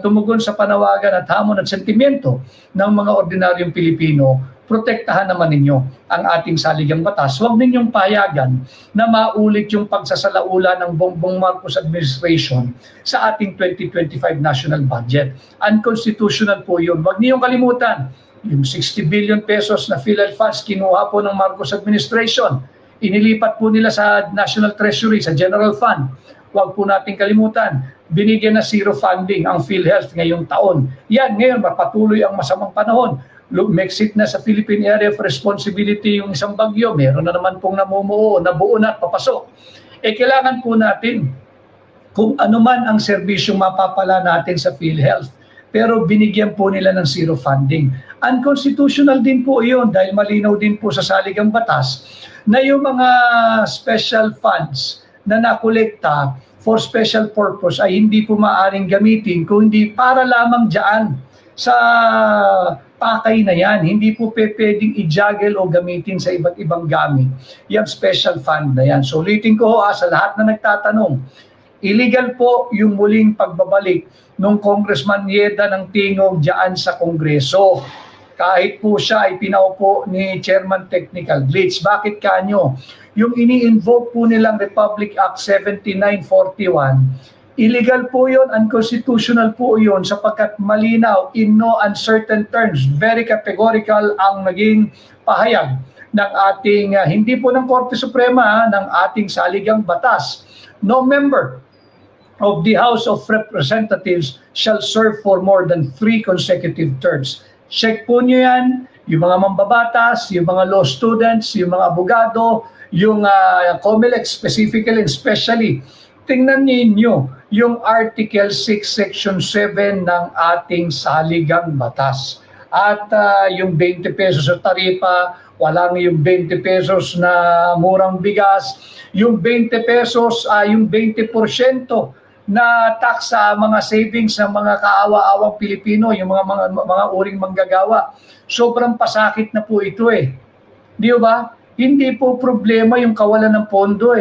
tumugon sa panawagan at hamon at sentimiento ng mga ordinaryong Pilipino. Protektahan naman ninyo ang ating saligang batas. Huwag ninyong payagan na maulit yung pagsasalaula ng Bongbong Marcos administration sa ating 2025 national budget. Unconstitutional po yun. Huwag niyong kalimutan, yung 60 billion pesos na PhilHealth funds kinuha po ng Marcos administration. Inilipat po nila sa National Treasury, sa General Fund. Huwag po natin kalimutan, binigyan na zero funding ang PhilHealth ngayong taon. Yan, ngayon, mapatuloy ang masamang panahon. Lumexit na sa Philippine Area of Responsibility yung isang bagyo. Meron na naman pong namumuo, nabuo na at papasok. Kailangan po natin, kung ano man ang serbisyong mapapala natin sa PhilHealth, pero binigyan po nila ng zero funding. Unconstitutional din po iyon dahil malinaw din po sa saligang batas na yung mga special funds na nakolekta for special purpose ay hindi po maaaring gamitin kung hindi para lamang dyan sa pakay na yan. Hindi po pwedeng i-juggle o gamitin sa iba't ibang gamit yung special fund na yan. So ulitin ko sa lahat na nagtatanong, illegal po yung muling pagbabalik nung Congressman Yeda ng Tingog dyan sa Kongreso. Kahit po siya ay pinaupo ni Chairman Technical Glitch. Bakit kanyo? Yung ini-invoke po nilang Republic Act 7941, illegal po yun, unconstitutional po yun sapagkat malinaw, in no uncertain terms, very categorical ang naging pahayag ng ating, hindi po ng Korte Suprema, ng ating saligang batas. No member of the House of Representatives shall serve for more than 3 consecutive terms. Check po nyo yan, yung mga mambabatas, yung mga law students, yung mga abogado, yung COMELEC specifically and especially, tingnan ninyo yung Article 6, Section 7 ng ating saligang batas. At yung 20 pesos sa taripa, walang yung 20 pesos na murang bigas, yung 20 pesos, yung 20% na tax sa mga savings ng mga kaawa-awang Pilipino, yung mga uring manggagawa. Sobrang pasakit na po ito Di ba? Hindi po problema yung kawalan ng pondo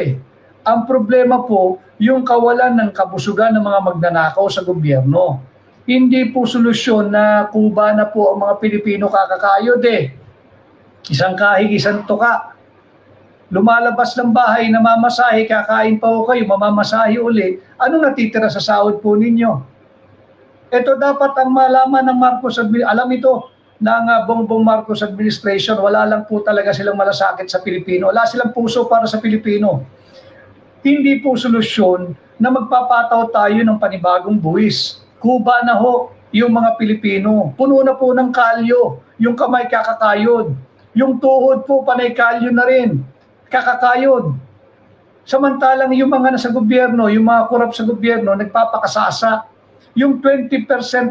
Ang problema po yung kawalan ng kabusugan ng mga magnanakaw sa gobyerno. Hindi po solusyon na kuba na po ang mga Pilipino kakakayod Isang kahig, isang tuka. Lumalabas ng bahay, namamasahe, kakain pa ho kayo, mamamasahe uli. Anong natitira sa sahod po ninyo? Ito dapat ang malaman ng Marcos administration. Alam ito ng Bongbong Marcos administration, wala lang po talaga silang malasakit sa Pilipino. Wala silang puso para sa Pilipino. Hindi po solusyon na magpapataw tayo ng panibagong buwis. Kuba na ho yung mga Pilipino. Puno na po ng kalyo. Yung kamay kakakayod. Yung tuhod po panay kalyo na rin. Kakakayod. Samantalang yung mga nasa gobyerno, yung mga korap sa gobyerno, nagpapakasasa. Yung 20%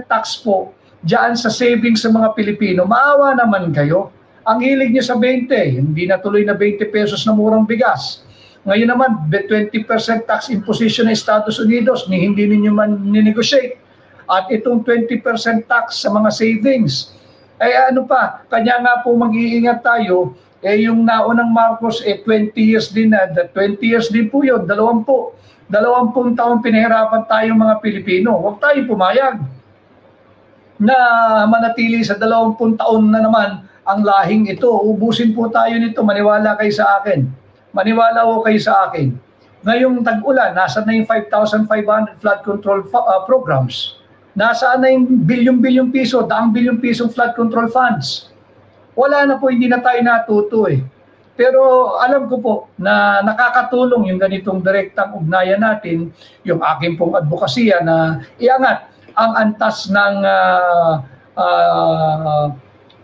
tax po, diyan sa savings sa mga Pilipino, maawa naman kayo. Ang hilig niyo sa 20, hindi na tuloy na 20 pesos na murang bigas. Ngayon naman, 20% tax imposition ng Estados Unidos, hindi ninyo man ninegotiate. At itong 20% tax sa mga savings. Ano pa, kanya nga po mag-iingat tayo, yung naunang Marcos, 20 years din na, 20 years din po yun, 20 taon pinahirapan tayong mga Pilipino. Huwag tayong pumayag na manatili sa 20 taon na naman ang lahing ito. Ubusin po tayo nito, maniwala kayo sa akin. Maniwala ko kayo sa akin. Ngayong tag-ulan, nasa na yung 5,500 flood control programs? Nasaan na yung bilyong-bilyong piso, daang bilyong pisong flood control funds? Wala na po, hindi na tayo natuto Pero alam ko po na nakakatulong yung ganitong direktang ugnayan natin, yung aking pong advokasya na iangat ang antas ng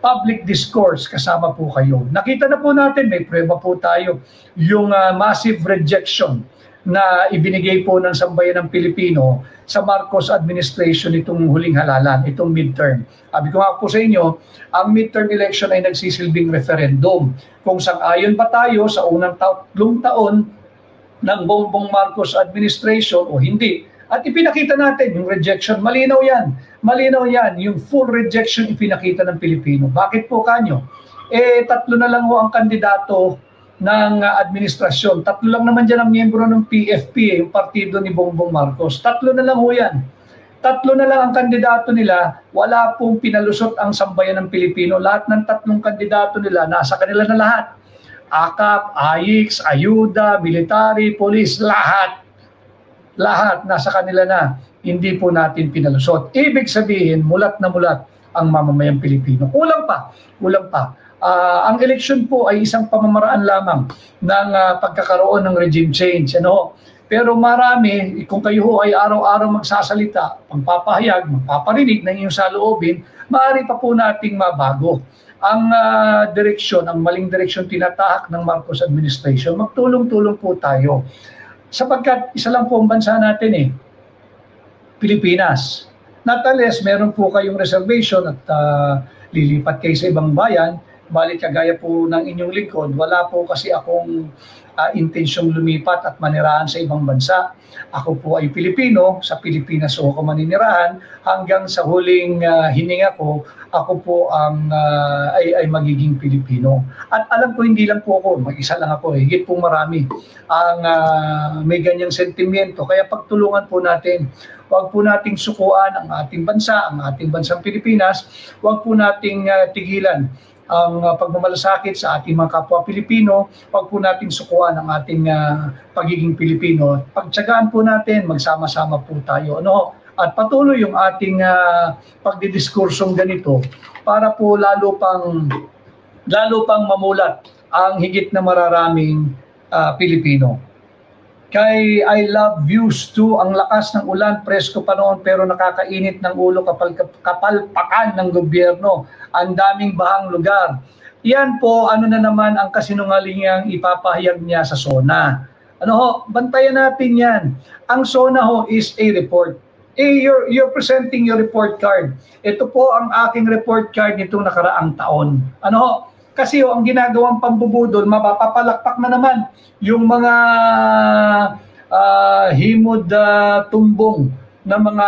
public discourse kasama po kayo. Nakita na po natin, may prueba po tayo, yung massive rejection na ibinigay po ng sambayan ng Pilipino sa Marcos administration itong huling halalan, itong midterm. Sabi ko nga po sa inyo, ang midterm election ay nagsisilbing referendum. Kung sang-ayon ba tayo sa unang 3 taon ng Bongbong Marcos administration o hindi. At ipinakita natin yung rejection. Malinaw yan. Malinaw yan. Yung full rejection ipinakita ng Pilipino. Bakit po kanyo? 3 na lang ho ang kandidato ng administrasyon. 3 lang naman dyan ang miyembro ng PFP, yung partido ni Bongbong Marcos. 3 na lang ho yan. 3 na lang ang kandidato nila. Wala pong pinalusot ang sambayan ng Pilipino. Lahat ng 3 kandidato nila, nasa kanila na lahat. AKAP, AIX, Ayuda, Military, Police, lahat. Lahat nasa kanila na. Hindi po natin pinalusot. Ibig sabihin, mulat na mulat ang mamamayang Pilipino. Kulang pa. Kulang pa. Ang election po ay isang pamamaraan lamang ng pagkakaroon ng regime change. Pero marami, kung kayo ho ay araw-araw magsasalita, pagpapahayag, magpaparinig ng inyong saloobin, maaari pa po nating mabago ang direksyon, ang maling direksyon tinatahak ng Marcos administration. Magtulong-tulong po tayo. Sapagkat isa lang po ang bansa natin Pilipinas. Nonetheless, meron po kayong reservation at lilipat kayo sa ibang bayan, balik kagaya po ng inyong lingkod, wala po kasi akong intensyong lumipat at manirahan sa ibang bansa. Ako po ay Pilipino, sa Pilipinas ako maninirahan, hanggang sa huling hininga ko, ako po ang ay magiging Pilipino. At alam ko, hindi lang po ako, mag-isa lang ako, higit pong marami ang may ganyang sentimiento. Kaya pagtulungan po natin, huwag po nating sukuan ang ating bansa, ang ating bansang Pilipinas, huwag po nating tigilan ang pagmamalasakit sa ating mga kapwa Pilipino, huwag po nating sukuan ang ating pagiging Pilipino. Pagtsagaan po natin, magsama-sama po tayo. At patuloy yung ating pagdidiskursong ganito para po lalo pang mamulat ang higit na mararaming Pilipino. Kay I love views too, ang lakas ng ulan, presko pa noon pero nakakainit ng ulo kapalpakan ng gobyerno. Ang daming bahang lugar. Yan po, ano na naman ang kasinungalingang ipapahayag niya sa SONA. Bantayan natin yan. Ang SONA ho is a report. You're presenting your report card. Ito po ang aking report card nitong nakaraang taon. Kasi ang ginagawang pambubudol, mapapalakpak na naman yung mga himod tumbong ng mga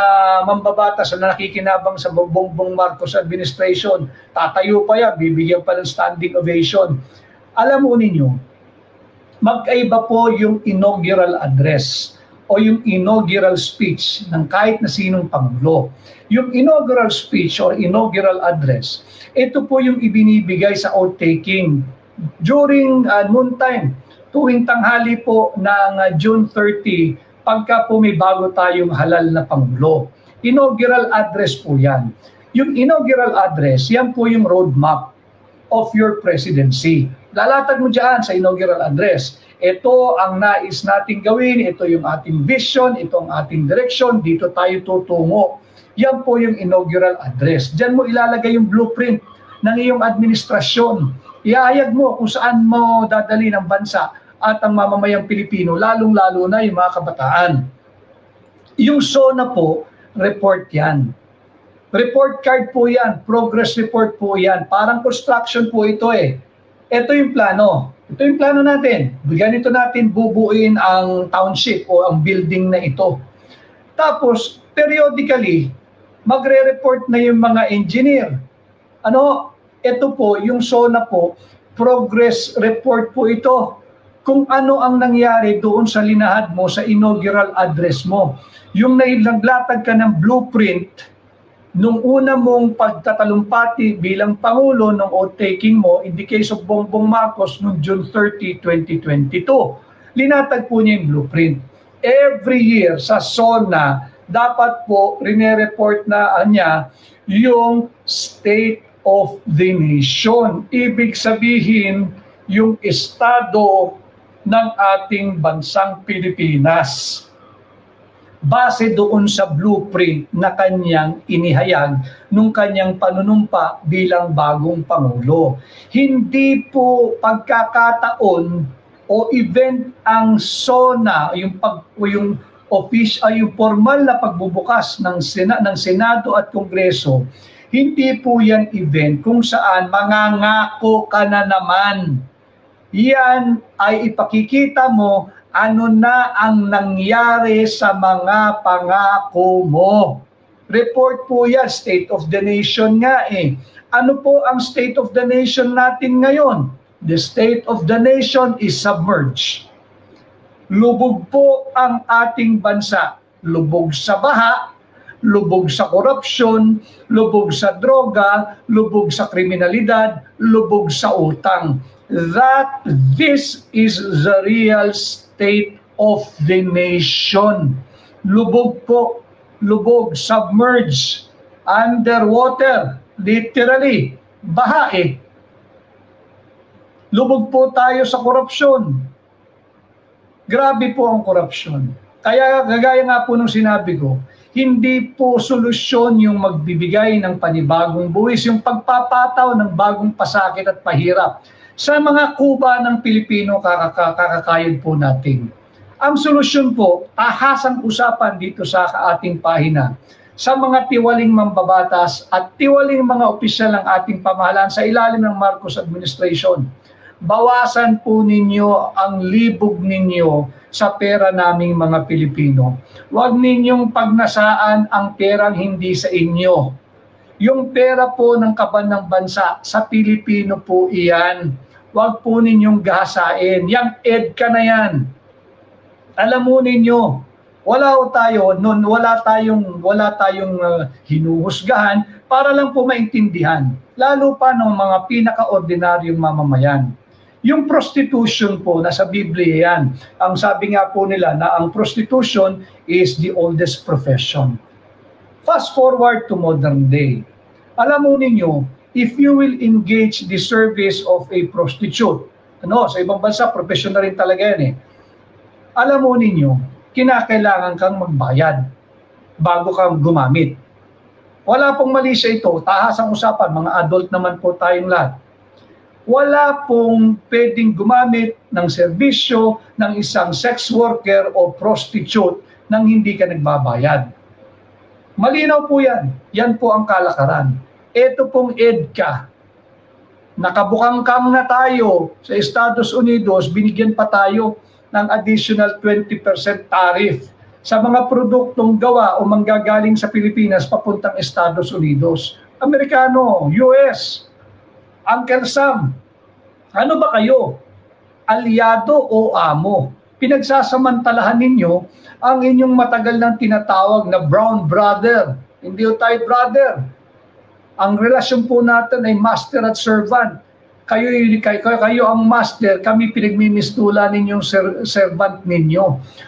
mambabatas na nakikinabang sa Bongbong Marcos administration. Tatayo pa yan, bibigyan pa ng standing ovation. Alam mo ninyo, magkaiba po yung inaugural address o yung inaugural speech ng kahit na sinong Pangulo. Yung inaugural speech or inaugural address, ito po yung ibinibigay sa oath-taking during noontime, tuwing tanghali po ng June 30, pagka po may bago tayong halal na Pangulo. Inaugural address po yan. Yung inaugural address, yan po yung roadmap of your presidency. Lalatag mo dyan sa inaugural address. Ito ang nais nating gawin, ito yung ating vision, ito ang ating direction, dito tayo tutungo. Yan po yung inaugural address. Diyan mo ilalagay yung blueprint ng iyong administrasyon. Iahayag mo kung saan mo dadali ng bansa at ang mamamayang Pilipino, lalong-lalo na yung mga kabataan. Yung SONA po, report yan. Report card po yan, progress report po yan. Parang construction po ito Ito yung plano. Ito yung plano natin. Ganito natin bubuuin ang township o ang building na ito. Tapos, periodically, magre-report na yung mga engineer. Ito po, yung SONA po, progress report po ito. Kung ano ang nangyari doon sa linahad mo, sa inaugural address mo. Yung naglatag ka ng blueprint, nung una mong pagtatalumpati bilang Pangulo ng oath-taking mo, in the case of Bongbong Marcos noong June 30, 2022, linatag po niya yung blueprint. Every year sa SONA, dapat po rine-report na niya yung state of the nation. Ibig sabihin, yung estado ng ating bansang Pilipinas. Base doon sa blueprint na kanyang inihayag nung kanyang panunumpa bilang bagong Pangulo. Hindi po pagkakataon o event ang SONA, yung formal na pagbubukas ng Senado at Kongreso. Hindi po yan event kung saan mangangako ka na naman. Yan ay ipakikita mo ano na ang nangyari sa mga pangako mo. Report po yan, State of the Nation nga Ano po ang State of the Nation natin ngayon? The State of the Nation is submerged. Lubog po ang ating bansa. Lubog sa baha, lubog sa korupsyon, lubog sa droga, lubog sa kriminalidad, lubog sa utang. This is the real state of the nation. Lubog po, lubog, submerged, underwater, literally, baha Lubog po tayo sa korupsyon. Grabe po ang korupsyon. Kaya gagaya nga po nung sinabi ko, hindi po solusyon yung magbibigay ng panibagong buwis, yung pagpapataw ng bagong pasakit at pahirap sa mga kuba ng Pilipino kakakayod po natin. Ang solusyon po, tahasang usapan dito sa ating pahina sa mga tiwaling mambabatas at tiwaling mga opisyal ng ating pamahalaan sa ilalim ng Marcos administration. Bawasan po ninyo ang libog ninyo sa pera naming mga Pilipino. Huwag ninyong pagnasaan ang perang hindi sa inyo. Yung pera po ng kaban ng bansa, sa Pilipino po iyan. Huwag po ninyong gahasain. Yang EDCA na yan. Alam mo ninyo, wala tayong hinuhusgahan para lang po maintindihan, lalo pa ng mga pinaka-ordinaryong mamamayan. Yung prostitution po, nasa Biblia yan. Ang sabi nga po nila na ang prostitution is the oldest profession. Fast forward to modern day. Alam mo ninyo, if you will engage the service of a prostitute, sa ibang bansa, profession na rin talaga yan eh. Alam mo ninyo, kinakailangan kang magbayad bago kang gumamit. Wala pong mali sa ito, tahasang usapan, mga adult naman po tayong lahat. Wala pong pwedeng gumamit ng serbisyo ng isang sex worker o prostitute nang hindi ka nagbabayad. Malinaw po yan. Yan po ang kalakaran. Ito pong EDCA. Nakabukangkang na tayo sa Estados Unidos, binigyan pa tayo ng additional 20% tariff sa mga produktong gawa o manggagaling sa Pilipinas papuntang Estados Unidos. Amerikano, US, Uncle Sam, ano ba kayo? Aliado o amo? Pinagsasamantalahan ninyo ang inyong matagal nang tinatawag na brown brother. Hindi o tayo brother. Ang relasyon po natin ay master at servant. Kayo ang master, kami pinagmimistula ninyong servant ninyo.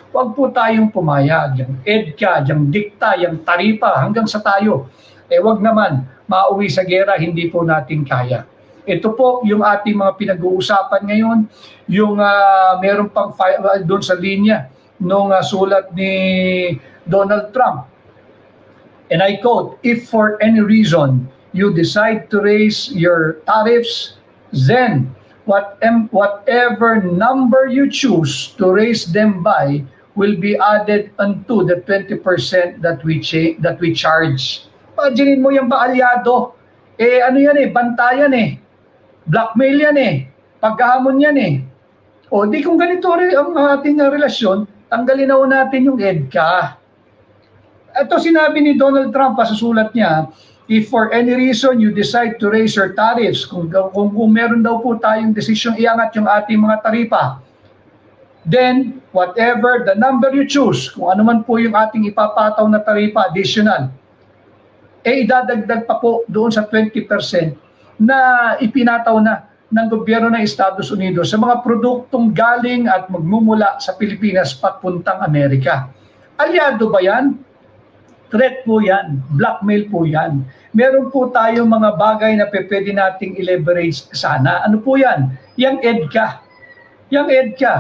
Huwag po tayong pumayag. Yung EDCA, yung dikta, yung taripa, hanggang sa tayo. Huwag naman, mauwi sa gera, hindi po natin kaya. Ito po yung ating mga pinag-uusapan ngayon, yung meron pang doon sa linya nung sulat ni Donald Trump. And I quote, "If for any reason you decide to raise your tariffs, then whatever number you choose to raise them by will be added unto the 20% that we charge." Imaginin mo yung ba aliado? Ano yan bantayan blackmail yan pagkahamon yan O di kung ganito ang ating relasyon, tanggalin na natin yung EDCA. Ito sinabi ni Donald Trump sa sulat niya, if for any reason you decide to raise your tariffs, kung meron daw po tayong decision iangat yung ating mga taripa, then whatever the number you choose, kung ano man po yung ating ipapataw na taripa additional, idadagdag pa po doon sa 20% na ipinataw na ng gobyerno ng Estados Unidos sa mga produktong galing at magmumula sa Pilipinas papuntang Amerika. Aliado ba yan? Threat po yan, blackmail po yan. Meron po tayong mga bagay na pwede nating i-leverage sana. Ano po yan? Yang EDCA. Yang EDCA.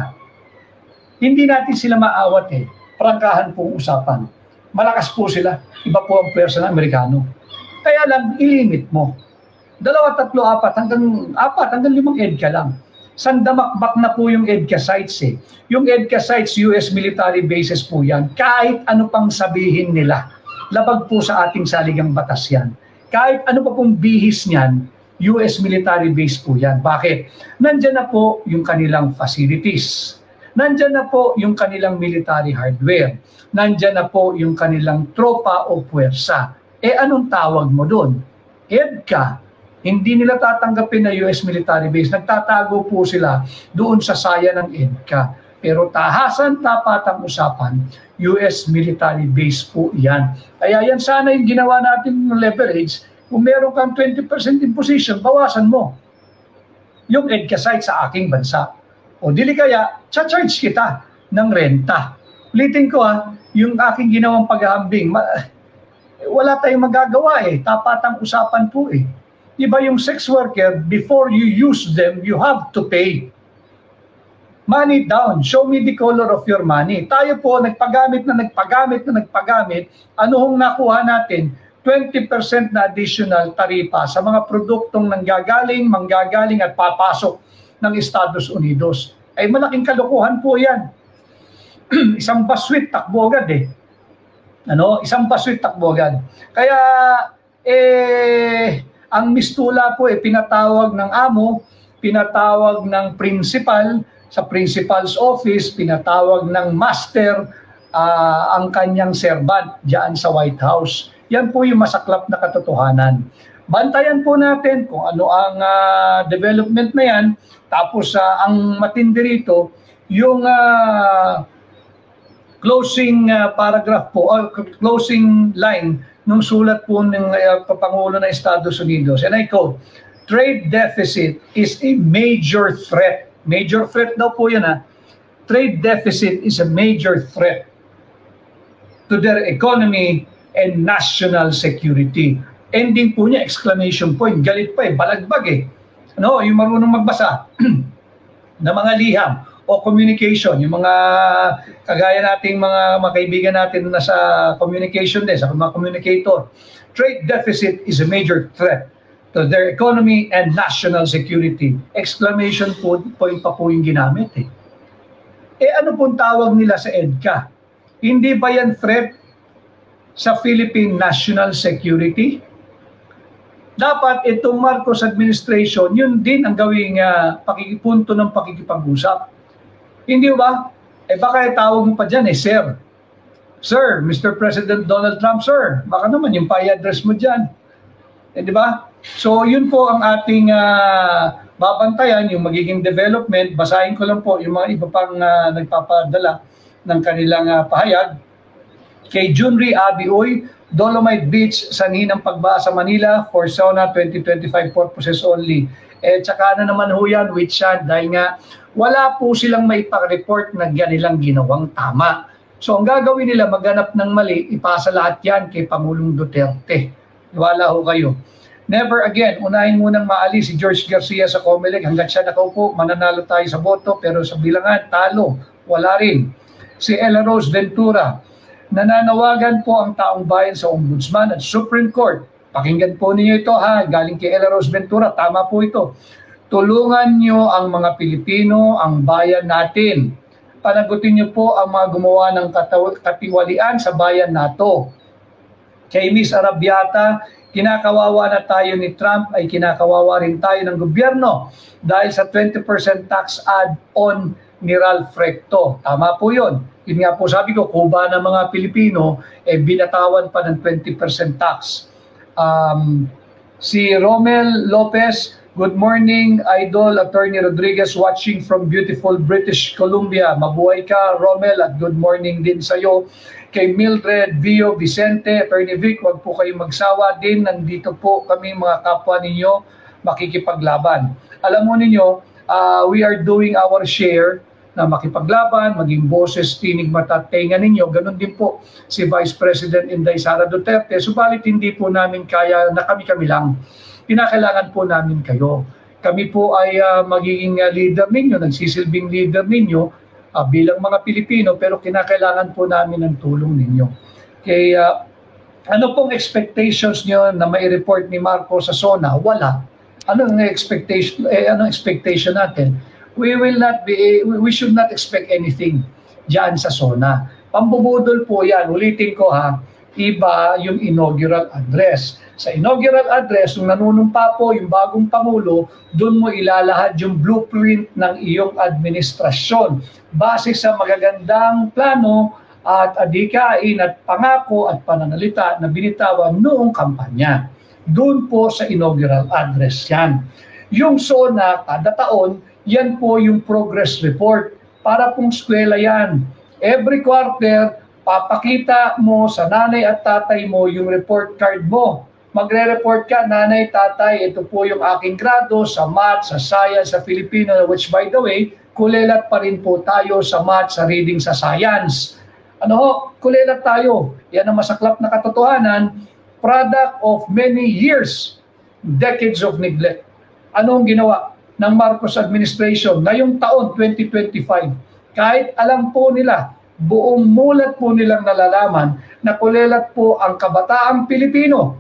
Hindi natin sila maawat Prangkahan pong usapan. Malakas po sila. Iba po ang pwersa ng Amerikano. Kaya lang, ilimit mo. 2, 3, 4, hanggang 5 EDCA lang. Sandamakbak na po yung EDCA sites Yung EDCA sites, US military bases po yan. Kahit ano pang sabihin nila. Labag po sa ating saligang batas yan. Kahit ano pa pong bihis niyan, US military base po yan. Bakit? Nandyan na po yung kanilang facilities. Nandyan na po yung kanilang military hardware. Nandyan na po yung kanilang tropa o puwersa. Anong tawag mo doon? EDCA. Hindi nila tatanggapin na US military base. Nagtatago po sila doon sa saya ng EDCA. Pero tahasan, tapatang usapan, US military base po yan. Kaya yan sana yung ginawa natin ng leverage. Kung meron kang 20% imposition, bawasan mo yung EDCA site sa aking bansa. O dili kaya, charge kita ng renta. Ulitin ko yung aking ginawang paghahambing, wala tayong magagawa tapatang usapan po Diba yung sex worker, before you use them, you have to pay. Money down. Show me the color of your money. Tayo po, nagpagamit. Ano hong nakuha natin? 20% na additional taripa sa mga produktong manggagaling at papasok ng Estados Unidos. Ay malaking kalokohan po yan. Isang baswit, takbo agad eh. Isang baswit, takbo agad. Kaya, ang mistula po pinatawag ng amo, pinatawag ng principal, sa principal's office, pinatawag ng master ang kanyang servant diyan sa White House. Yan po yung masaklap na katotohanan. Bantayan po natin kung ano ang development na yan. Tapos ang matindi rito, yung closing paragraph po, or closing line nung sulat po ng Pangulo ng Estados Unidos. And I quote, "Trade deficit is a major threat." Major threat daw po yan Trade deficit is a major threat to their economy and national security. Ending po niya, exclamation point. Galit pa balagbag yung marunong magbasa na mga liham o communication, yung mga kagaya nating mga kaibigan natin na sa communication din, sa mga communicator. Trade deficit is a major threat to their economy and national security. Exclamation point pa po yung ginamit ano pong tawag nila sa EDCA? Hindi ba yan threat sa Philippine national security? Dapat itong Marcos administration, yun din ang gawing punto ng pakikipag-usap. Hindi ba? Baka tawag mo pa dyan sir. Sir, Mr. President Donald Trump, sir, baka naman yung pa-address mo dyan. Di ba? So, yun po ang ating babantayan, yung magiging development. Basahin ko lang po yung mga iba pang nagpapadala ng kanilang pahayag. Kay Junri Abioy, Dolomite Beach, sanhi ng pagbaha sa Manila for SONA 2025 purposes only. Tsaka na naman ho yan, with Shad, dahil nga wala po silang maipag-report na ganilang ginawang tama. So, ang gagawin nila, maghanap ng mali, ipasa lahat yan kay Pangulong Duterte. Wala ho kayo. Never again, unahin munang maalis si George Garcia sa COMELEC. Hanggat siya nakaupo, mananalo tayo sa boto, pero sa bilangan, talo. Wala rin. Si Ella Rose Ventura, nananawagan po ang taong bayan sa Ombudsman at Supreme Court. Pakinggan po ninyo ito galing kay Ella Rose Ventura, tama po ito. Tulungan nyo ang mga Pilipino, ang bayan natin. Panagutin nyo po ang mga gumawa ng katiwalian sa bayan nato. Kay Miss Arabiata, kinakawawa na tayo ni Trump, ay kinakawawa rin tayo ng gobyerno dahil sa 20% tax add-on ni Ralph Recto. Tama po yun. Yun nga po sabi ko, kuba ng mga Pilipino, binatawan pa ng 20% tax. Si Romel Lopez, good morning, Idol Attorney Rodriguez, watching from beautiful British Columbia. Mabuhay ka, Romel, at good morning din sa'yo. Kay Mildred Vio Vicente, Attorney Vic, wag po kayong magsawa din. Nandito po kami mga kapwa ninyo makikipaglaban. Alam mo ninyo, we are doing our share na makipaglaban, maging boses, tinig, mata, tenga ninyo. Ganon din po si Vice President Inday Sara Duterte. Subalit hindi po namin kaya na kami-kami lang. Kinakailangan po namin kayo. Kami po ay magiging leader ninyo, nagsisilbing leader ninyo bilang mga Pilipino, pero kinakailangan po namin ng tulong ninyo. Kaya ano pong expectations nyo na mai-report ni Marco sa SONA? Wala. Anong expectation natin? We should not expect anything diyan sa SONA. Pambubudol po yan. Ulitin ko iba yung inaugural address. Sa inaugural address, nung nanunumpa po yung bagong Pangulo, doon mo ilalahad yung blueprint ng iyong administrasyon. Base sa magagandang plano at adhikain at pangako at pananalita na binitawan noong kampanya. Doon po sa inaugural address yan. Yung SONA, kada taon, yan po yung progress report. Para pong eskwela yan. Every quarter, papakita mo sa nanay at tatay mo yung report card mo. Magre-report ka, nanay, tatay, ito po yung aking grado sa math, sa science, sa Filipino, which by the way, kulelat pa rin po tayo sa math, sa reading, sa science. Kulelat tayo. Yan ang masaklap na katotohanan, product of many years, decades of neglect. Anong ginawa ng Marcos administration ngayong taon 2025, kahit alam po nila, buong mulat po nilang nalalaman na kulelat po ang kabataang Pilipino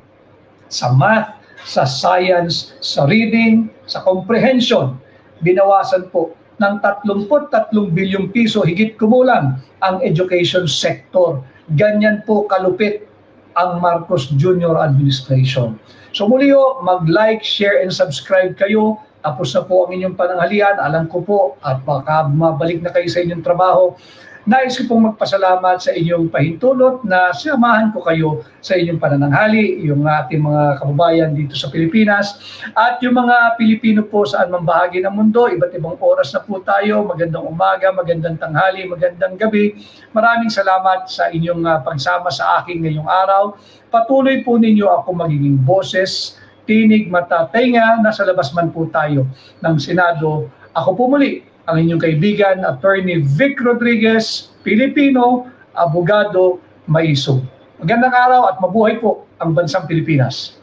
sa math, sa science, sa reading, sa comprehension, binawasan po ng 33 bilyong piso higit kumulang ang education sector. Ganyan po kalupit ang Marcos Jr. administration. So muli ho, mag-like, share, and subscribe kayo. Tapos na po ang inyong pananghalian. Alam ko po at baka mabalik na kayo sa inyong trabaho. Nais ko pong magpasalamat sa inyong pahintulot na samahan ko kayo sa inyong panananghali, yung ating mga kababayan dito sa Pilipinas at yung mga Pilipino po saan mang bahagi ng mundo. Iba't ibang oras na po tayo. Magandang umaga, magandang tanghali, magandang gabi. Maraming salamat sa inyong pagsama sa akin ngayong araw. Patuloy po ninyo ako magiging boses, tinig, mata, tenga, nasa labas man po tayo ng Senado. Ako po muli, ang inyong kaibigan, Attorney Vic Rodriguez, Pilipino, abogado, maiso. Magandang araw at mabuhay po ang bansang Pilipinas.